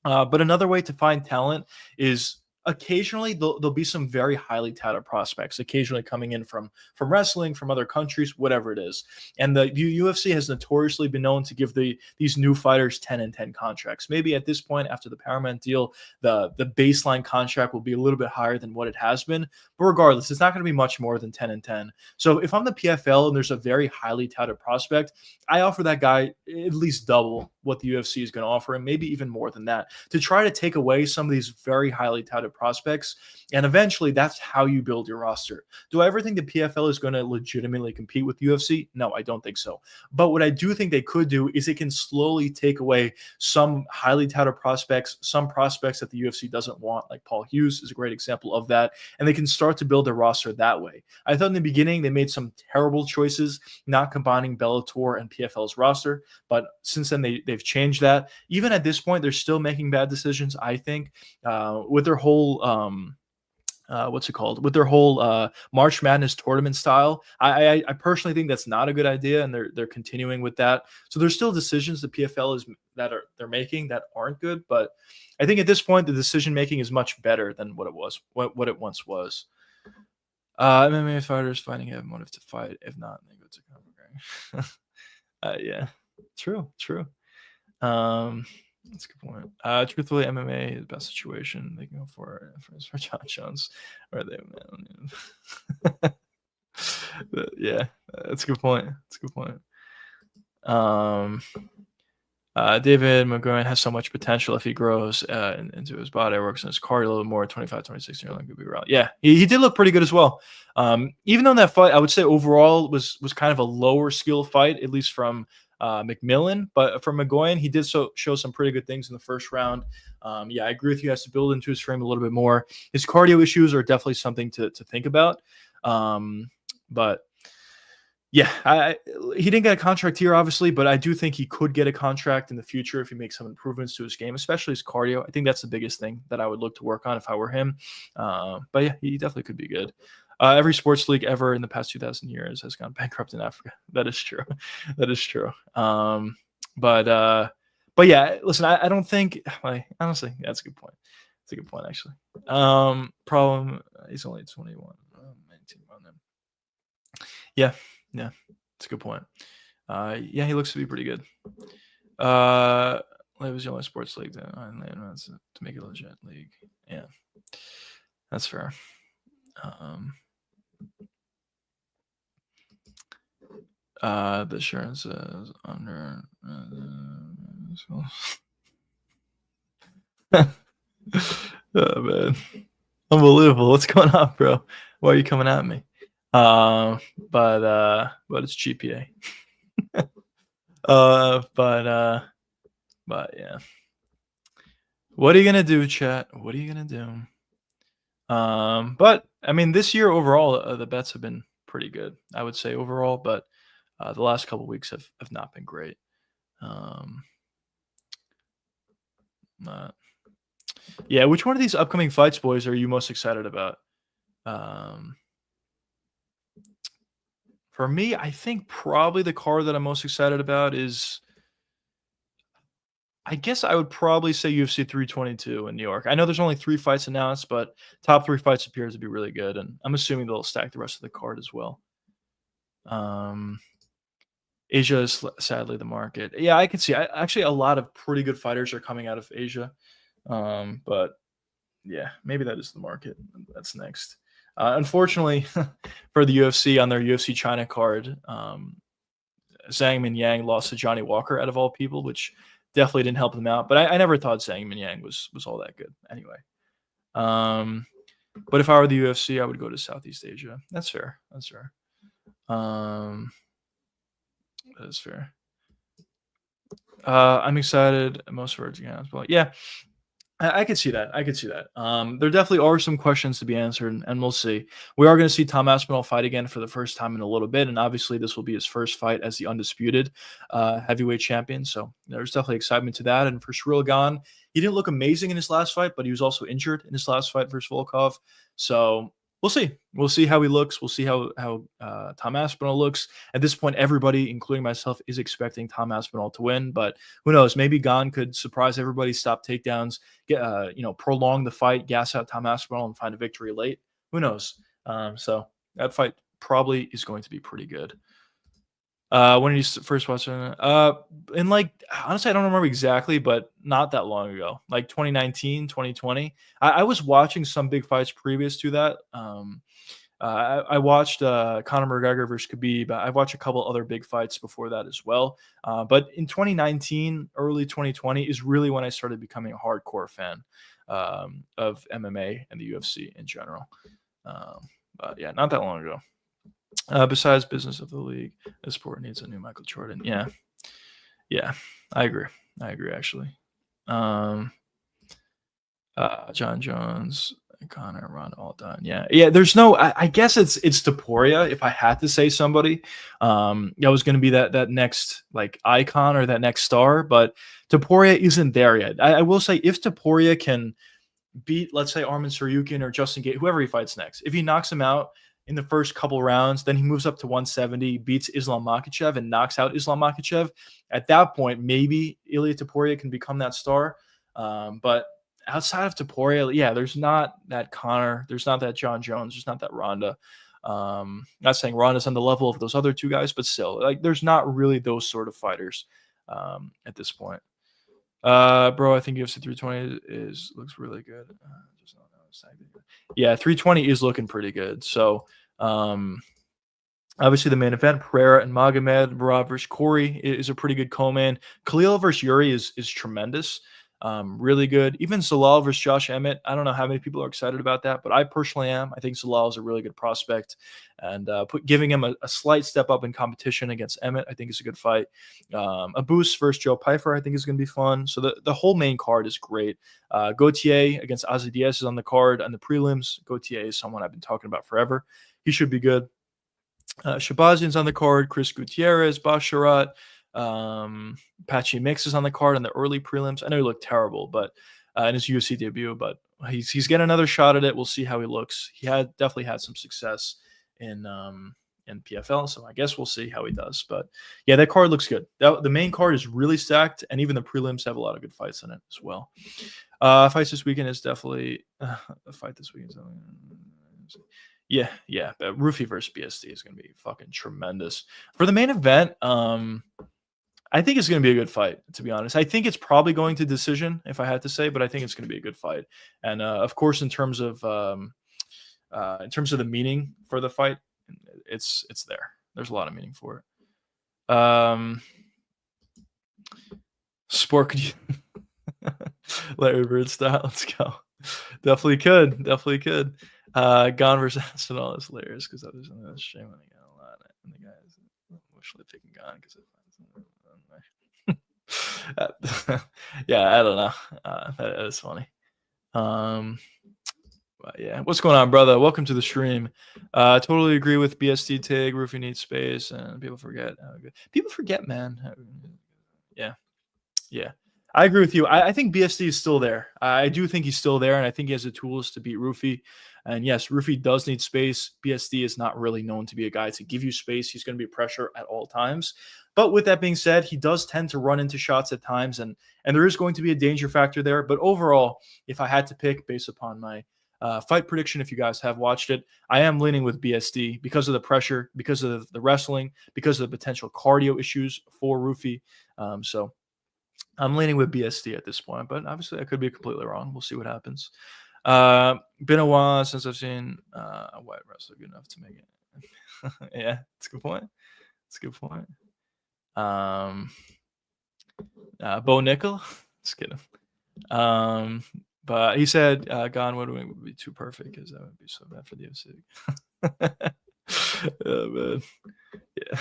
But another way to find talent is occasionally there'll be some very highly touted prospects occasionally coming in from wrestling, from other countries, whatever it is. And the UFC has notoriously been known to give these new fighters 10 and 10 contracts. Maybe at this point, after the Paramount deal, the baseline contract will be a little bit higher than what it has been. But regardless, it's not going to be much more than 10 and 10. So if I'm the PFL and there's a very highly touted prospect, I offer that guy at least double what the UFC is going to offer him, maybe even more than that, to try to take away some of these very highly touted prospects. And eventually that's how you build your roster. Do I ever think the PFL is going to legitimately compete with UFC? No, I don't think so. But what I do think they could do is it can slowly take away some highly touted prospects, some prospects that the UFC doesn't want, like Paul Hughes is a great example of that. And they can start to build their roster that way. I thought in the beginning they made some terrible choices, not combining Bellator and PFL's roster. But since then, they've changed that. Even at this point, they're still making bad decisions, I think, with their whole with their whole March Madness tournament style. I personally think that's not a good idea, and they're continuing with that. So there's still decisions the PFL they're making that aren't good, but I think at this point the decision making is much better than what it once was. MMA fighters fighting have motive to fight. If not, they go to Conor. Yeah, true. That's a good point. Truthfully, MMA is the best situation. They can go for John Jones, or they. Yeah, that's a good point. David McGowan has so much potential if he grows into his body, works on his cardio a little more. 25, 26 year old could be around. Yeah, he did look pretty good as well. Even though that fight, I would say overall was kind of a lower skill fight, at least from McMillan, but from McGowan, he did show some pretty good things in the first round. Yeah, I agree with you. He has to build into his frame a little bit more. His cardio issues are definitely something to think about. But yeah, he didn't get a contract here, obviously, but I do think he could get a contract in the future if he makes some improvements to his game, especially his cardio. I think that's the biggest thing that I would look to work on if I were him. But yeah, he definitely could be good. Every sports league ever in the past 2,000 years has gone bankrupt in Africa. That is true. But yeah, listen, I don't think, honestly, that's a good point. It's a good point, actually. Problem, he's only 21. 19 on him. Yeah, it's a good point. Yeah, he looks to be pretty good. It was the only sports league to make it a legit league. Yeah, that's fair. The insurance is under. Oh man, unbelievable! What's going on, bro? Why are you coming at me? But it's GPA. But yeah. What are you gonna do, chat? What are you gonna do? But I mean, this year overall, the bets have been pretty good, I would say overall. But the last couple of weeks have not been great. Yeah, which one of these upcoming fights, boys, are you most excited about? For me, I think probably the card that I'm most excited about is, I guess I would probably say UFC 322 in New York. I know there's only 3 fights announced, but top 3 fights appears to be really good, and I'm assuming they'll stack the rest of the card as well. Asia is sadly the market. Yeah, I can see. Actually, a lot of pretty good fighters are coming out of Asia. But yeah, maybe that is the market. That's next. Unfortunately, for the UFC on their UFC China card, Zhang Minyang lost to Johnny Walker out of all people, which definitely didn't help them out. But I never thought Zhang Minyang was all that good. Anyway, um, but if I were the UFC, I would go to Southeast Asia. That's fair. That's fair. Um, that's fair. I'm excited. Most words again as well. Yeah, I could see that. I could see that. There definitely are some questions to be answered, and we'll see. We are going to see Tom Aspinall fight again for the first time in a little bit, and obviously this will be his first fight as the undisputed heavyweight champion. So there's definitely excitement to that. And for Shiril Ghan, he didn't look amazing in his last fight, but he was also injured in his last fight versus Volkov. So we'll see. We'll see how he looks. We'll see how Tom Aspinall looks. At this point, everybody, including myself, is expecting Tom Aspinall to win, but who knows? Maybe Ghan could surprise everybody, stop takedowns, get prolong the fight, gas out Tom Aspinall, and find a victory late. Who knows? So that fight probably is going to be pretty good. When did you first watch it? In like, honestly, I don't remember exactly, but not that long ago, like 2019, 2020. I was watching some big fights previous to that. I watched Conor McGregor versus Khabib. I watched a couple other big fights before that as well. But in 2019, early 2020 is really when I started becoming a hardcore fan of MMA and the UFC in general. But yeah, not that long ago. Besides business of the league, the sport needs a new Michael Jordan. Yeah, I agree. Actually. John Jones, Connor, Ron, all done. Yeah. There's no. I guess it's Topuria. If I had to say somebody, that was going to be that next like icon or that next star, but Topuria isn't there yet. I will say if Topuria can beat, let's say, Arman Saryukin or Justin Gate, whoever he fights next, if he knocks him out in the first couple rounds, then he moves up to 170, beats Islam Makhachev and knocks out Islam Makhachev. At that point, maybe Ilia Topuria can become that star. But outside of Topuria, yeah, there's not that Connor, there's not that John Jones, there's not that Ronda. Not saying Ronda's on the level of those other two guys, but still, like, there's not really those sort of fighters at this point. Bro, I think UFC 320 looks really good. Just don't know. Yeah, 320 is looking pretty good. So, obviously the main event, Pereira and Magomed, Merab versus Corey is a pretty good co-main. Khalil versus Yuri is tremendous. Really good. Even Zalal versus Josh Emmett. I don't know how many people are excited about that, but I personally am. I think Zalal is a really good prospect, and giving him a slight step up in competition against Emmett, I think is a good fight. A boost versus Joe Pyfer, I think is going to be fun. So the whole main card is great. Gautier against Ozzy Diaz is on the card, and the prelims, Gautier is someone I've been talking about forever. He should be good. Shabazian's on the card. Chris Gutierrez, Basharat. Patchy Mix is on the card in the early prelims. I know he looked terrible, but in his UFC debut, but he's getting another shot at it. We'll see how he looks. He definitely had some success in PFL, so I guess we'll see how he does. But yeah, that card looks good. The main card is really stacked, and even the prelims have a lot of good fights in it as well. Fights this weekend is definitely a fight this weekend. Yeah. Rufy versus BSD is going to be fucking tremendous. For the main event, I think it's going to be a good fight, to be honest. I think it's probably going to decision, if I had to say, but I think it's going to be a good fight. And of course, in terms of the meaning for the fight, it's there. There's a lot of meaning for it. Sport, could you Larry Bird style? Let's go. Definitely could. Gone versus Arsenal is hilarious because that was a shame when he got a lot, and the guys emotionally picking Gone because yeah, I don't know. That is funny. But yeah, what's going on, brother? Welcome to the stream. Totally agree with BSD Tig. Roofing needs space, and people forget. People forget, man. Yeah. I agree with you. I think BSD is still there. I do think he's still there, and I think he has the tools to beat Roofy. And yes, Roofy does need space. BSD is not really known to be a guy to give you space. He's going to be pressure at all times. But with that being said, he does tend to run into shots at times, and there is going to be a danger factor there. But overall, if I had to pick based upon my fight prediction, if you guys have watched it, I am leaning with BSD because of the pressure, because of the wrestling, because of the potential cardio issues for Roofy. So I'm leaning with BSD at this point, but obviously I could be completely wrong. We'll see what happens. Been a while since I've seen a white wrestler good enough to make it. Yeah, it's a good point. It's a good point. Um, Bo Nickel. Just kidding. But he said Gone would be too perfect because that would be so bad for the UFC. Oh man, yeah,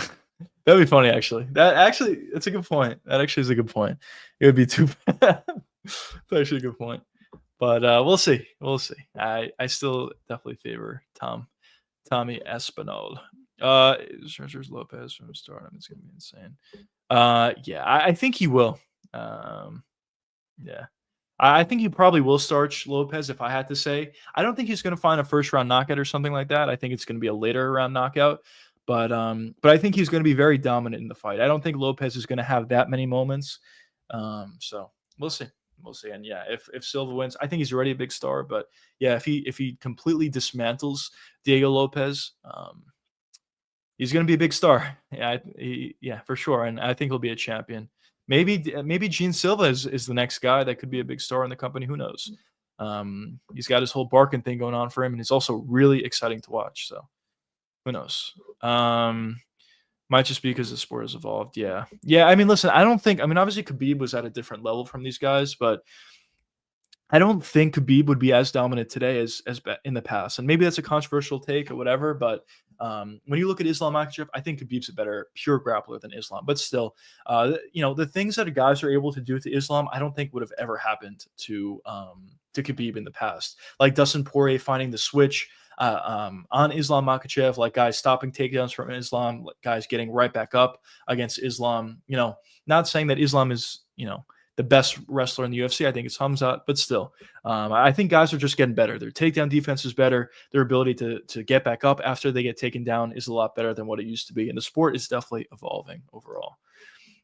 that'd be funny actually. It's a good point. That actually is a good point. It would be too bad. It's actually a good point. But we'll see. We'll see. I still definitely favor Tommy Espinal. Sergio Lopez from Stardom. It's gonna be insane. Yeah, I think he will. Yeah. I think he probably will start Lopez if I had to say. I don't think he's going to find a first round knockout or something like that. I think it's going to be a later round knockout. But I think he's going to be very dominant in the fight. I don't think Lopez is going to have that many moments. So we'll see. We'll see. And yeah, if Silva wins, I think he's already a big star. But yeah, if he completely dismantles Diego Lopez, he's going to be a big star. Yeah, for sure. And I think he'll be a champion. Maybe Gene Silva is the next guy that could be a big star in the company. Who knows? He's got his whole barking thing going on for him, and he's also really exciting to watch. So who knows? Might just be because the sport has evolved. Yeah. I mean, listen, I don't think. I mean, obviously Khabib was at a different level from these guys, but I don't think Khabib would be as dominant today as in the past. And maybe that's a controversial take or whatever, but when you look at Islam Makhachev, I think Khabib's a better pure grappler than Islam. But still, the things that guys are able to do to Islam, I don't think would have ever happened to Khabib in the past. Like Dustin Poirier finding the switch on Islam Makhachev, like guys stopping takedowns from Islam, like guys getting right back up against Islam. Not saying that Islam is, the best wrestler in the UFC. I think it's Hamzat, but still, I think guys are just getting better. Their takedown defense is better. Their ability to get back up after they get taken down is a lot better than what it used to be. And the sport is definitely evolving overall.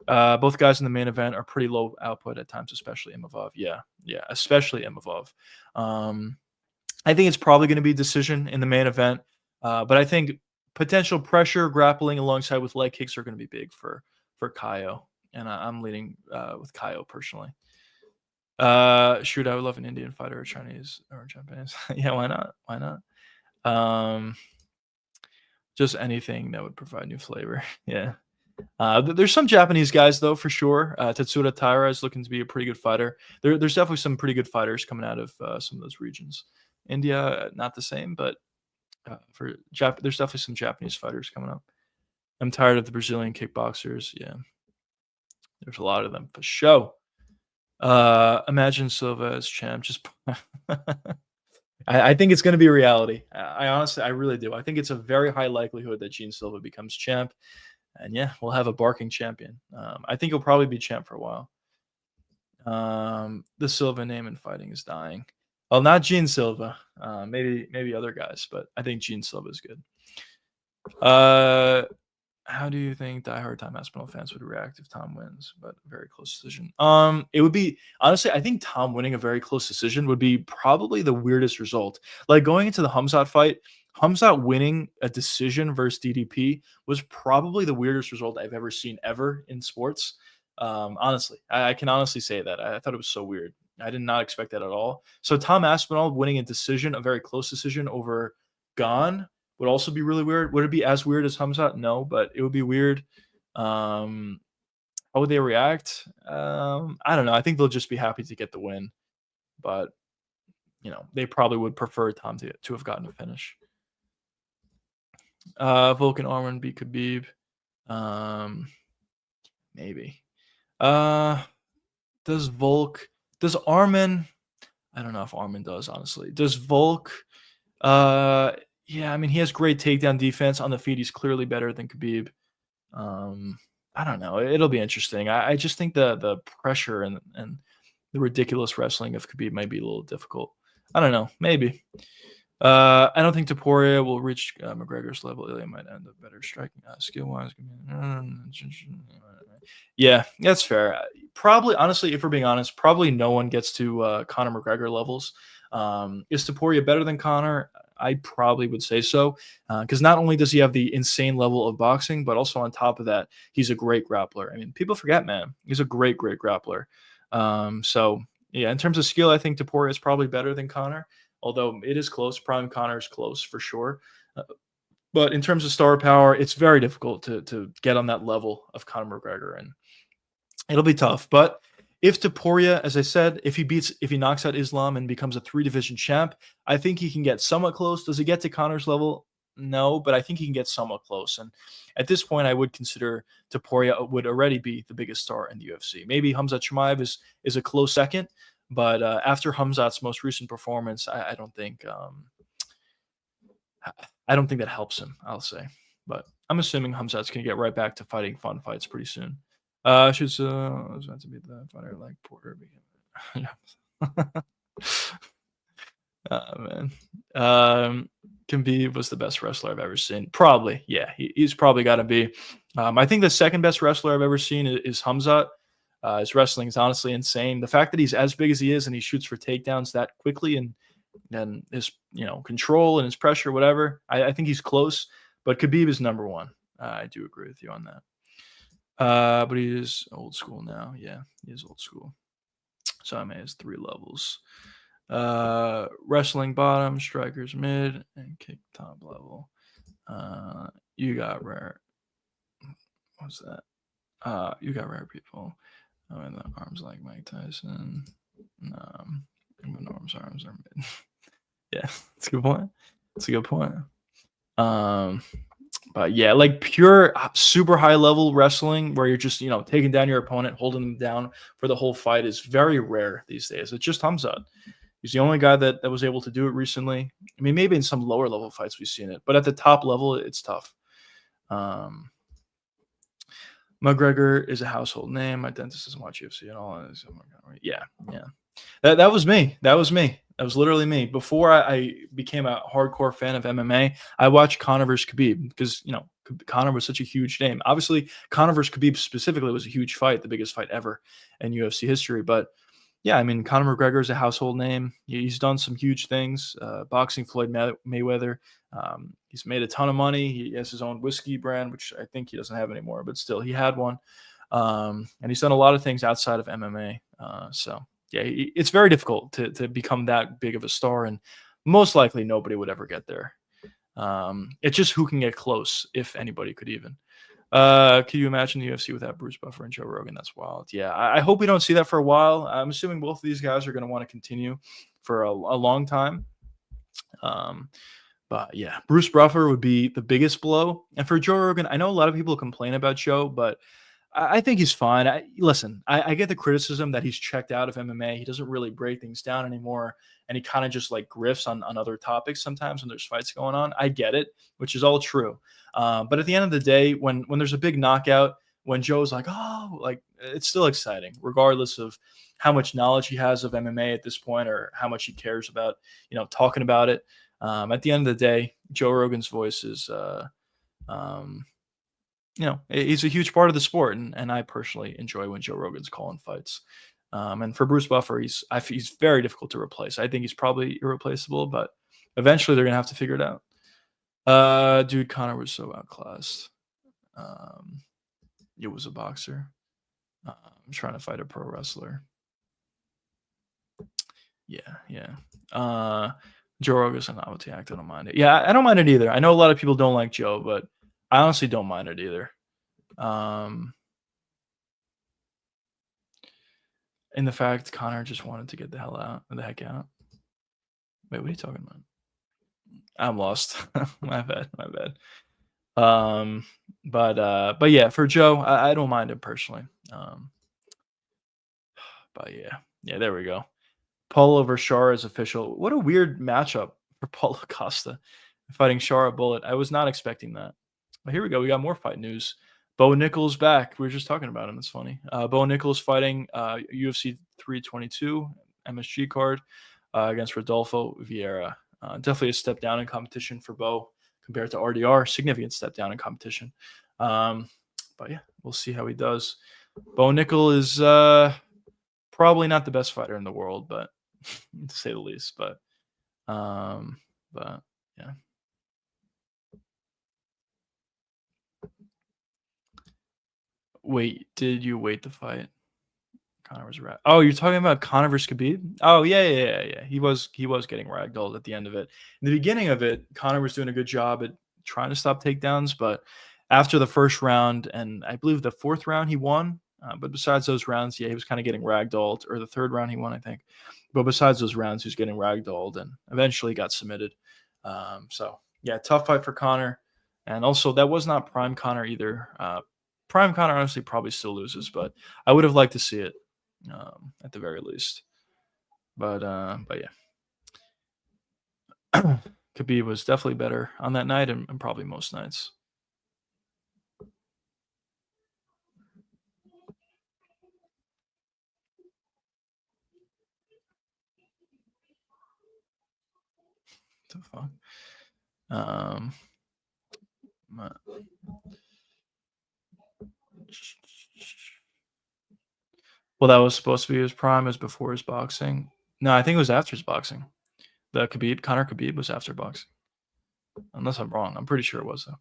Both guys in the main event are pretty low output at times, especially Imavov. Yeah, especially Imavov. I think it's probably going to be a decision in the main event, but I think potential pressure grappling alongside with leg kicks are going to be big for Kaio. And I'm leaning with Kaio personally. Shoot, I would love an Indian fighter or Chinese or Japanese. Yeah, why not? Why not? Just anything that would provide new flavor. Yeah. There's some Japanese guys though, for sure. Tetsura Taira is looking to be a pretty good fighter. There's definitely some pretty good fighters coming out of some of those regions. India, not the same, but there's definitely some Japanese fighters coming up. I'm tired of the Brazilian kickboxers. Yeah. There's a lot of them for show. Imagine Silva as champ. Just I think it's going to be reality. I really do. I think it's a very high likelihood that Gene Silva becomes champ. And yeah, we'll have a barking champion. I think he'll probably be champ for a while. The Silva name in fighting is dying. Well, not Gene Silva. Maybe other guys, but I think Gene Silva is good. How do you think diehard Tom Aspinall fans would react if Tom wins, but a very close decision? It would be, honestly, I think Tom winning a very close decision would be probably the weirdest result. Like going into the Hamzat fight, Hamzat winning a decision versus DDP was probably the weirdest result I've ever seen ever in sports. Honestly, I can honestly say that. I thought it was so weird. I did not expect that at all. So Tom Aspinall winning a decision, a very close decision over Gone, would also be really weird. Would it be as weird as Hamzat? No, but it would be weird. How would they react? I don't know. I think they'll just be happy to get the win, but they probably would prefer Tom to have gotten a finish. Volkan Arman beat Khabib. Maybe. Does Arman? I don't know if Arman does, honestly. Does Volk? Yeah, I mean, he has great takedown defense. On the feet, he's clearly better than Khabib. I don't know. It'll be interesting. I just think the pressure and the ridiculous wrestling of Khabib might be a little difficult. I don't know. Maybe. I don't think Topuria will reach McGregor's level. Ilya might end up better striking skill-wise. Yeah, that's fair. Probably, honestly, if we're being honest, probably no one gets to Conor McGregor levels. Is Topuria better than Conor? I probably would say so, because not only does he have the insane level of boxing, but also on top of that, he's a great grappler. I mean, people forget, man, he's a great grappler. So yeah, in terms of skill, I think Topuria is probably better than Conor. although it is close. Prime Connor is close for sure. Uh, but in terms of star power, it's very difficult to get on that level of Conor McGregor, and it'll be tough. But if Topuria, as I said, if he knocks out Islam and becomes a three division champ, I think he can get somewhat close. Does he get to Connor's level? No, but I think he can get somewhat close. And at this point, I would consider Topuria would already be the biggest star in the UFC. Maybe Hamzat Chimaev is a close second, but after Hamzat's most recent performance, I don't think that helps him. I'll say, but I'm assuming Hamzat's gonna get right back to fighting fun fights pretty soon. She's was meant to be the fighter like Porter. Oh man, Khabib was the best wrestler I've ever seen. Probably, yeah, he's probably got to be. I think the second best wrestler I've ever seen is Hamzat. His wrestling is honestly insane. The fact that he's as big as he is and he shoots for takedowns that quickly and his control and his pressure, whatever. I think he's close, but Khabib is number one. I do agree with you on that. But he is old school now. Yeah, he is old school. So I mean, has 3 levels. Wrestling bottom, strikers mid, and kick top level. You got rare. What's that? You got rare people. I mean, the arms like Mike Tyson. Even arms are mid. Yeah, that's a good point. That's a good point. But yeah, like pure super high level wrestling where you're just, taking down your opponent, holding them down for the whole fight is very rare these days. It's just Hamzat. He's the only guy that was able to do it recently. I mean, maybe in some lower level fights we've seen it, but at the top level, it's tough. McGregor is a household name. My dentist doesn't watch UFC at all. Yeah. That was me. That was literally me. Before I became a hardcore fan of MMA, I watched Conor vs. Khabib because, Conor was such a huge name. Obviously, Conor vs. Khabib specifically was a huge fight, the biggest fight ever in UFC history. But yeah, I mean, Conor McGregor is a household name. He's done some huge things. Boxing Floyd Mayweather. He's made a ton of money. He has his own whiskey brand, which I think he doesn't have anymore, but still, he had one. And he's done a lot of things outside of MMA. So yeah, it's very difficult to become that big of a star, and most likely nobody would ever get there. It's just who can get close, if anybody could even. Can you imagine the UFC without Bruce Buffer and Joe Rogan? That's wild. Yeah, I hope we don't see that for a while. I'm assuming both of these guys are going to want to continue for a long time. But yeah, Bruce Buffer would be the biggest blow. And for Joe Rogan, I know a lot of people complain about Joe, but I think he's fine. I get the criticism that he's checked out of MMA. He doesn't really break things down anymore. And he kind of just like grifts on other topics sometimes when there's fights going on. I get it, which is all true. But at the end of the day, when there's a big knockout, when Joe's like, oh, like it's still exciting, regardless of how much knowledge he has of MMA at this point or how much he cares about, talking about it. At the end of the day, Joe Rogan's voice is, he's a huge part of the sport, and I personally enjoy when Joe Rogan's calling fights. And for Bruce Buffer, he's very difficult to replace. I think he's probably irreplaceable, but eventually they're gonna have to figure it out. Dude, Conor was so outclassed. It was a boxer. I'm trying to fight a pro wrestler. Yeah. Joe Rogan's a novelty act. I don't mind it. Yeah, I don't mind it either. I know a lot of people don't like Joe, but I honestly don't mind it either. In the fact Conor just wanted to get the heck out. Wait, what are you talking about? I'm lost. My bad. But yeah, for Joe, I don't mind it personally. But yeah, there we go. Paulo versus Shara is official. What a weird matchup for Paulo Costa fighting Shara Bullet. I was not expecting that. But here we go. We got more fight news. Bo Nichols back. We were just talking about him. It's funny. Bo Nichols fighting UFC 322 MSG card against Rodolfo Vieira. Definitely a step down in competition for Bo compared to RDR. Significant step down in competition. But yeah, we'll see how he does. Bo Nichols is probably not the best fighter in the world, but to say the least. But yeah. Wait, did you wait the fight? Conor was right. Oh, you're talking about Conor versus Khabib? Oh yeah. He was getting ragdolled at the end of it. In the beginning of it, Conor was doing a good job at trying to stop takedowns, but after the first round and I believe the fourth round he won. But besides those rounds, yeah, he was kind of getting ragdolled. Or the third round he won, I think. But besides those rounds, he was getting ragdolled and eventually got submitted. So yeah, tough fight for Conor. And also that was not prime Conor either. Prime Conor honestly probably still loses, but I would have liked to see it at the very least. But yeah, Khabib was definitely better on that night and probably most nights. The fuck. Um, my- well, that was supposed to be his prime. It was before his boxing. No, I think it was after his boxing. The Conor Khabib was after boxing, unless I'm wrong. I'm pretty sure it was though.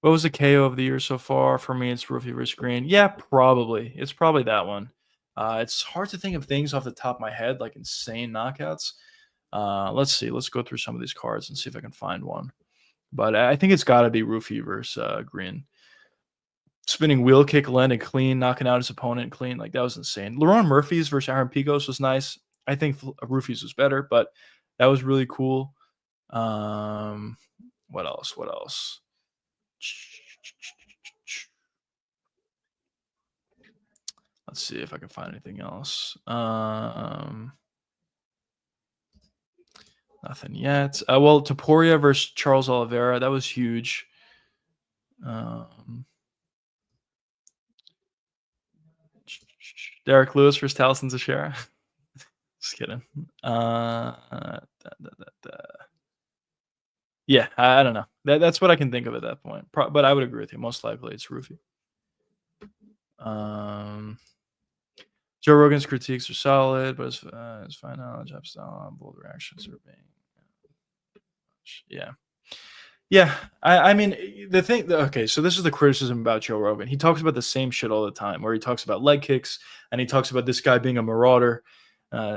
What was the KO of the year so far? For me, it's Rookie versus Green. Yeah, probably. It's probably that one. It's hard to think of things off the top of my head, like insane knockouts. Let's see. Let's go through some of these cards and see if I can find one. But I think it's got to be Roofy versus Green. Spinning wheel kick, landing clean, knocking out his opponent clean. Like, that was insane. Lerone Murphy's versus Aaron Pigos was nice. I think Roofy's was better, but that was really cool. What else? What else? Let's see if I can find anything else. Nothing yet. Well, Topuria versus Charles Oliveira. That was huge. Derek Lewis versus Taliesin Teixeira. Just kidding. Yeah, I don't know. That's what I can think of at that point. But I would agree with you. Most likely, it's Roofy. Joe Rogan's critiques are solid, but his fine knowledge, style, bold reactions are being. Yeah. Yeah, I mean, the thing. Okay, so this is the criticism about Joe Rogan. He talks about the same shit all the time, where he talks about leg kicks and he talks about this guy being a marauder.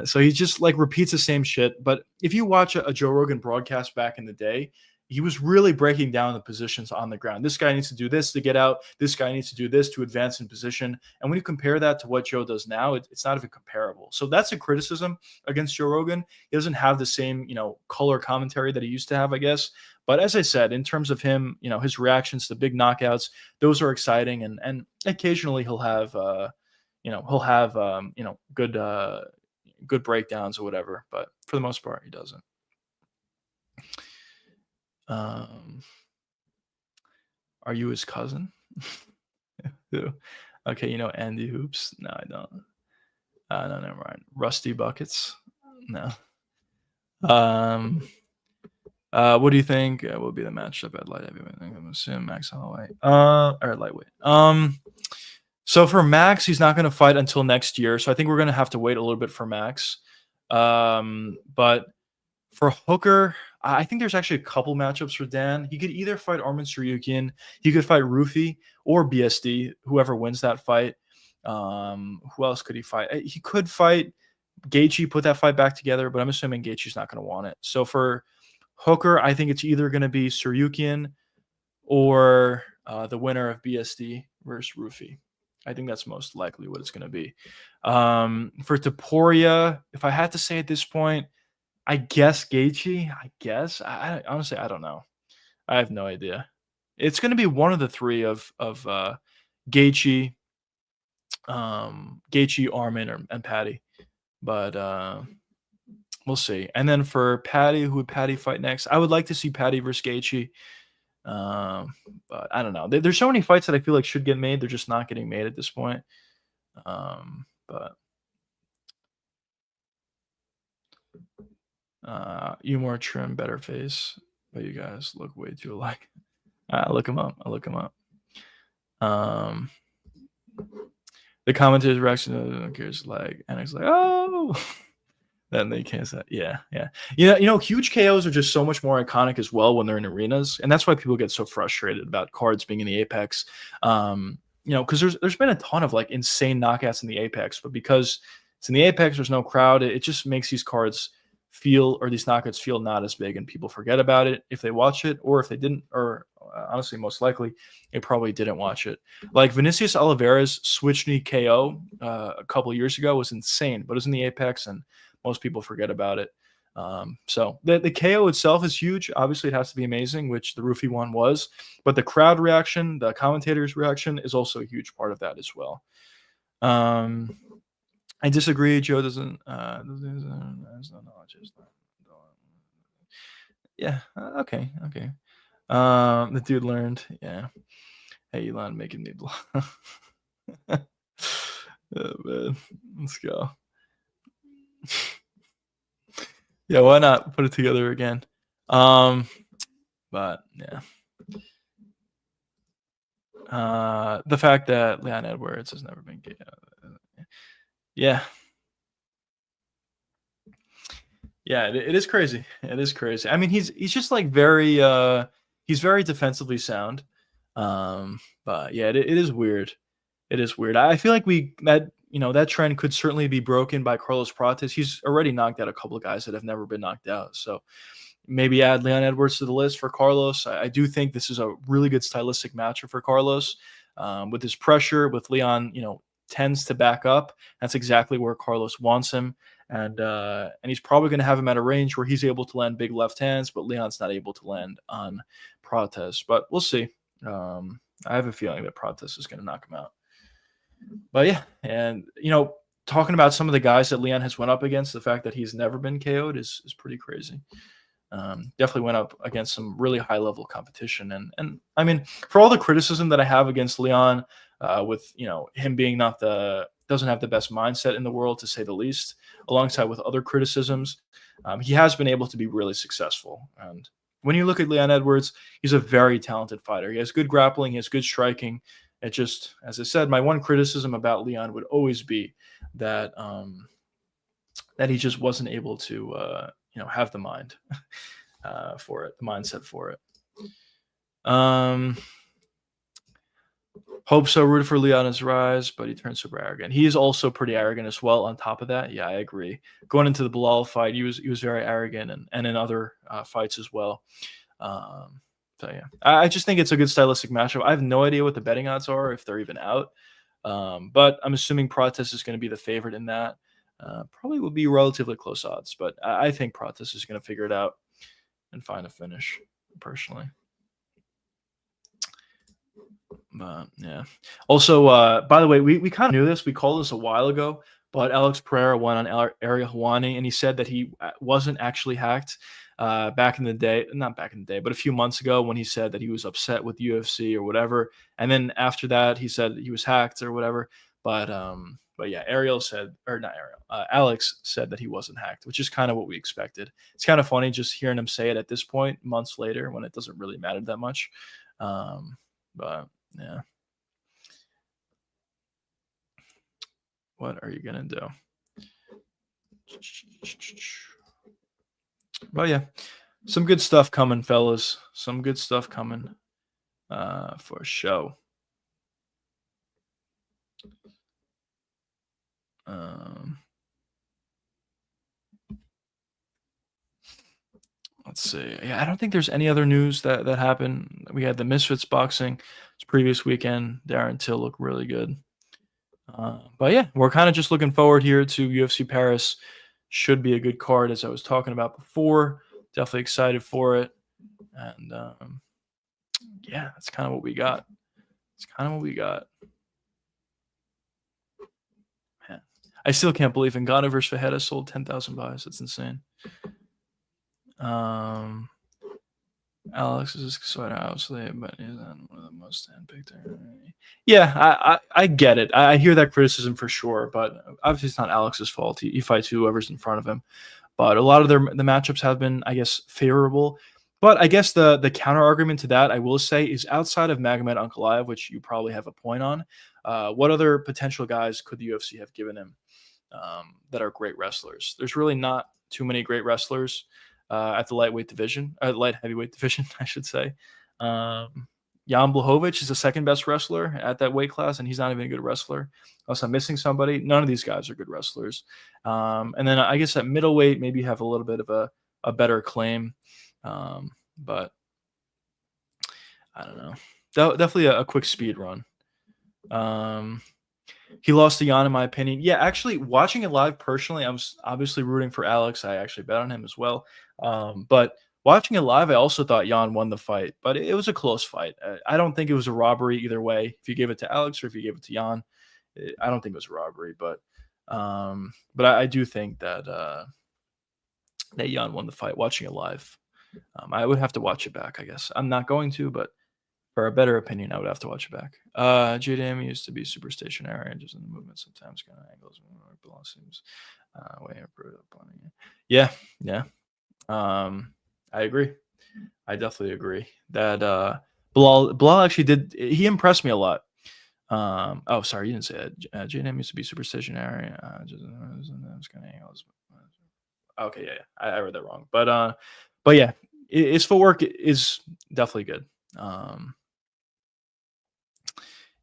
So he just like repeats the same shit. But if you watch a Joe Rogan broadcast back in the day, he was really breaking down the positions on the ground. This guy needs to do this to get out. This guy needs to do this to advance in position. And when you compare that to what Joe does now, it's not even comparable. So that's a criticism against Joe Rogan. He doesn't have the same, color commentary that he used to have, I guess. But as I said, in terms of him, his reactions to big knockouts, those are exciting. And occasionally he'll have, good breakdowns or whatever. But for the most part, he doesn't. Are you his cousin? Who? Okay, Andy Hoops. No, I don't. No, never mind. Rusty Buckets. No. What do you think will be the matchup at light heavyweight? I'm assuming Max Holloway. Or lightweight. So for Max, he's not going to fight until next year. So I think we're going to have to wait a little bit for Max. But for Hooker, I think there's actually a couple matchups for Dan. He could either fight Arman Saryukian, he could fight Roofy or BSD, whoever wins that fight. Who else could he fight? He could fight Gaethje, put that fight back together, but I'm assuming Gaethje's not going to want it. So for Hooker, I think it's either going to be Saryukian or the winner of BSD versus Roofy. I think that's most likely what it's going to be. For Topuria, if I had to say at this point, I guess Gaethje. I guess. I honestly, I don't know. I have no idea. It's going to be one of the three of Gaethje, Arman, and Patty. But we'll see. And then for Patty, who would Patty fight next? I would like to see Patty versus Gaethje. But I don't know. There's so many fights that I feel like should get made. They're just not getting made at this point. But you more trim, better face, but you guys look way too alike. I look him up. The commentators reaction to like, and it's like, oh, then they can't say, yeah. Huge KOs are just so much more iconic as well when they're in arenas, and that's why people get so frustrated about cards being in the Apex. because there's been a ton of like insane knockouts in the Apex, but because it's in the Apex, there's no crowd. It just makes these cards feel, or these knockouts feel, not as big, and people forget about it if they watch it, or if they didn't, or honestly, most likely they probably didn't watch it. Like Vinicius Oliveira's switch knee KO a couple years ago was insane, but it was in the Apex, and most people forget about it. So the KO itself is huge. Obviously, it has to be amazing, which the Roofie one was, but the crowd reaction, the commentators' reaction is also a huge part of that as well. Um, I disagree. Joe doesn't. Yeah. Okay. Okay. The dude learned. Yeah. Hey, Elon, making me blah. Oh, man. Let's go. Yeah, why not put it together again? But yeah. The fact that Leon Edwards has never been gay. Yeah. Yeah, it is crazy. It is crazy. I mean, he's just like he's very defensively sound. But yeah, it is weird. It is weird. I feel like that trend could certainly be broken by Carlos Prates. He's already knocked out a couple of guys that have never been knocked out. So maybe add Leon Edwards to the list for Carlos. I do think this is a really good stylistic matchup for Carlos. With his pressure, with Leon, tends to back up. That's exactly where Carlos wants him. And he's probably going to have him at a range where he's able to land big left hands, but Leon's not able to land on Prates. But we'll see. I have a feeling that Prates is going to knock him out. But yeah, and talking about some of the guys that Leon has went up against, the fact that he's never been KO'd is pretty crazy. Definitely went up against some really high level competition, and I mean, for all the criticism that I have against Leon, with him being doesn't have the best mindset in the world, to say the least, alongside with other criticisms, he has been able to be really successful. And when you look at Leon Edwards, he's a very talented fighter. He has good grappling, he has good striking. It just, as I said, my one criticism about Leon would always be that that he just wasn't able to have the mind for it, the mindset for it. Hope so. Rooted for Leon his rise, but he turned super arrogant. He is also pretty arrogant as well. On top of that, yeah, I agree. Going into the Bilal fight, he was very arrogant, and in other fights as well. So yeah, I just think it's a good stylistic matchup. I have no idea what the betting odds are, if they're even out. But I'm assuming Prates is going to be the favorite in that. Probably will be relatively close odds, but I think Prates is going to figure it out and find a finish, personally. But yeah. Also, by the way, we kind of knew this. We called this a while ago, but Alex Pereira won on Ariel Helwani, and he said that he wasn't actually hacked back in the day. Not back in the day, but a few months ago, when he said that he was upset with UFC or whatever. And then after that, he said he was hacked or whatever. But yeah, Ariel said, or not Ariel, Alex said that he wasn't hacked, which is kind of what we expected. It's kind of funny just hearing him say it at this point, months later, when it doesn't really matter that much. But yeah. What are you gonna do? But yeah, some good stuff coming, fellas. Some good stuff coming for show. Let's see. Yeah, I don't think there's any other news that happened. We had the Misfits boxing this previous weekend. Darren Till looked really good. But yeah, we're kind of just looking forward here to UFC Paris. Should be a good card, as I was talking about before. Definitely excited for it. And yeah, that's kind of what we got. Man, I still can't believe Ngannou versus Fajeda sold 10,000 buys. That's insane. Alex is sort of obviously, but he's not one of the most handpicked. Yeah, I get it. I hear that criticism for sure, but obviously it's not Alex's fault. He fights whoever's in front of him. But a lot of the matchups have been, I guess, favorable. But I guess the counter argument to that, I will say, is outside of Magomed Ankalaev, which you probably have a point on. What other potential guys could the UFC have given him that are great wrestlers? There's really not too many great wrestlers at the light heavyweight division, I should say. Jan Blachowicz is the second best wrestler at that weight class, and he's not even a good wrestler. Unless I'm missing somebody, none of these guys are good wrestlers. And then I guess at middleweight, maybe you have a little bit of a better claim. But I don't know. Definitely a quick speed run. He lost to Jan, in my opinion. Yeah, actually, watching it live personally, I was obviously rooting for Alex. I actually bet on him as well. But watching it live, I also thought Jan won the fight, but it was a close fight. I don't think it was a robbery either way. If you gave it to Alex or if you gave it to Jan, I don't think it was a robbery. But I do think that that Jan won the fight. Watching it live, I would have to watch it back. I guess I'm not going to, but for a better opinion, I would have to watch it back. JDM used to be super stationary and just in the movement sometimes kind of angles seems way improved upon it. Yeah. I agree. I definitely agree that Bilal actually did. He impressed me a lot. Oh, sorry, you didn't say that. JDM used to be super stationary. Just kind of angles. Okay, yeah. I read that wrong, but yeah, his footwork is definitely good.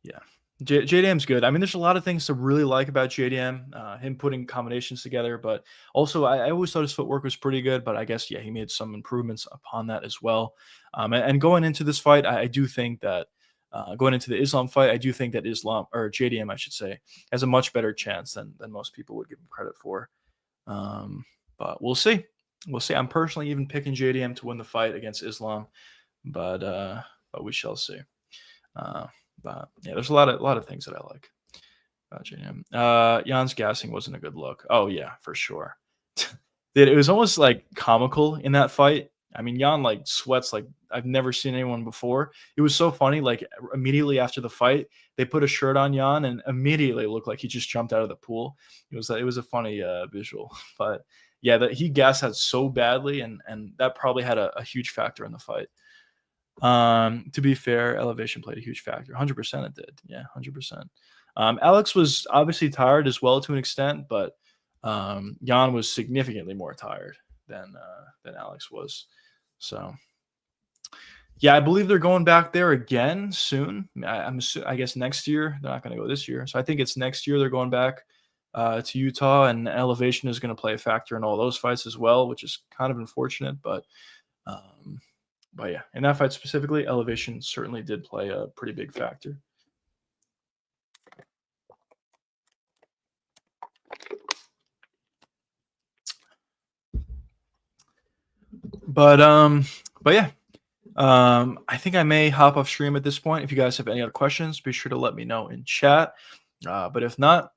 Yeah, JDM's good. I mean, there's a lot of things to really like about JDM, him putting combinations together, but also I always thought his footwork was pretty good, but I guess, yeah, he made some improvements upon that as well. And going into this fight, I do think that going into the Islam fight, I do think that Islam, or JDM, I should say, has a much better chance than most people would give him credit for. But we'll see. We'll see. I'm personally even picking JDM to win the fight against Islam, but we shall see. But yeah, there's a lot of things that I like about JDM. Jan's gassing wasn't a good look. Oh yeah, for sure. Dude, it was almost like comical in that fight. I mean, Jan like sweats like I've never seen anyone before. It was so funny. Like immediately after the fight, they put a shirt on Jan, and immediately it looked like he just jumped out of the pool. It was a funny visual, but yeah, that he gassed out so badly, and that probably had a huge factor in the fight. To be fair, elevation played a huge factor. 100% it did. Yeah, 100%. Alex was obviously tired as well to an extent, but Jan was significantly more tired than Alex was. So yeah, I believe they're going back there again soon. I guess next year. They're not going to go this year, so I think it's next year they're going back to Utah, and elevation is going to play a factor in all those fights as well, which is kind of unfortunate, but yeah, in that fight specifically, elevation certainly did play a pretty big factor. But yeah, I think I may hop off stream at this point. If you guys have any other questions, be sure to let me know in chat. But if not,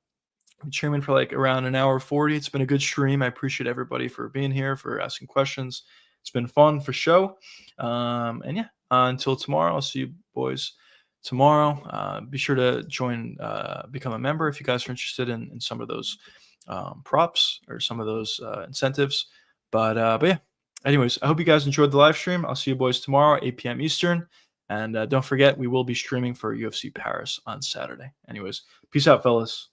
I'm streaming for like around an hour 40. It's been a good stream. I appreciate everybody for being here, for asking questions. It's been fun for show. And yeah, until tomorrow, I'll see you boys tomorrow. Be sure to join, become a member if you guys are interested in some of those props or some of those incentives. But yeah, anyways, I hope you guys enjoyed the live stream. I'll see you boys tomorrow, 8 p.m. Eastern. And don't forget, we will be streaming for UFC Paris on Saturday. Anyways, peace out, fellas.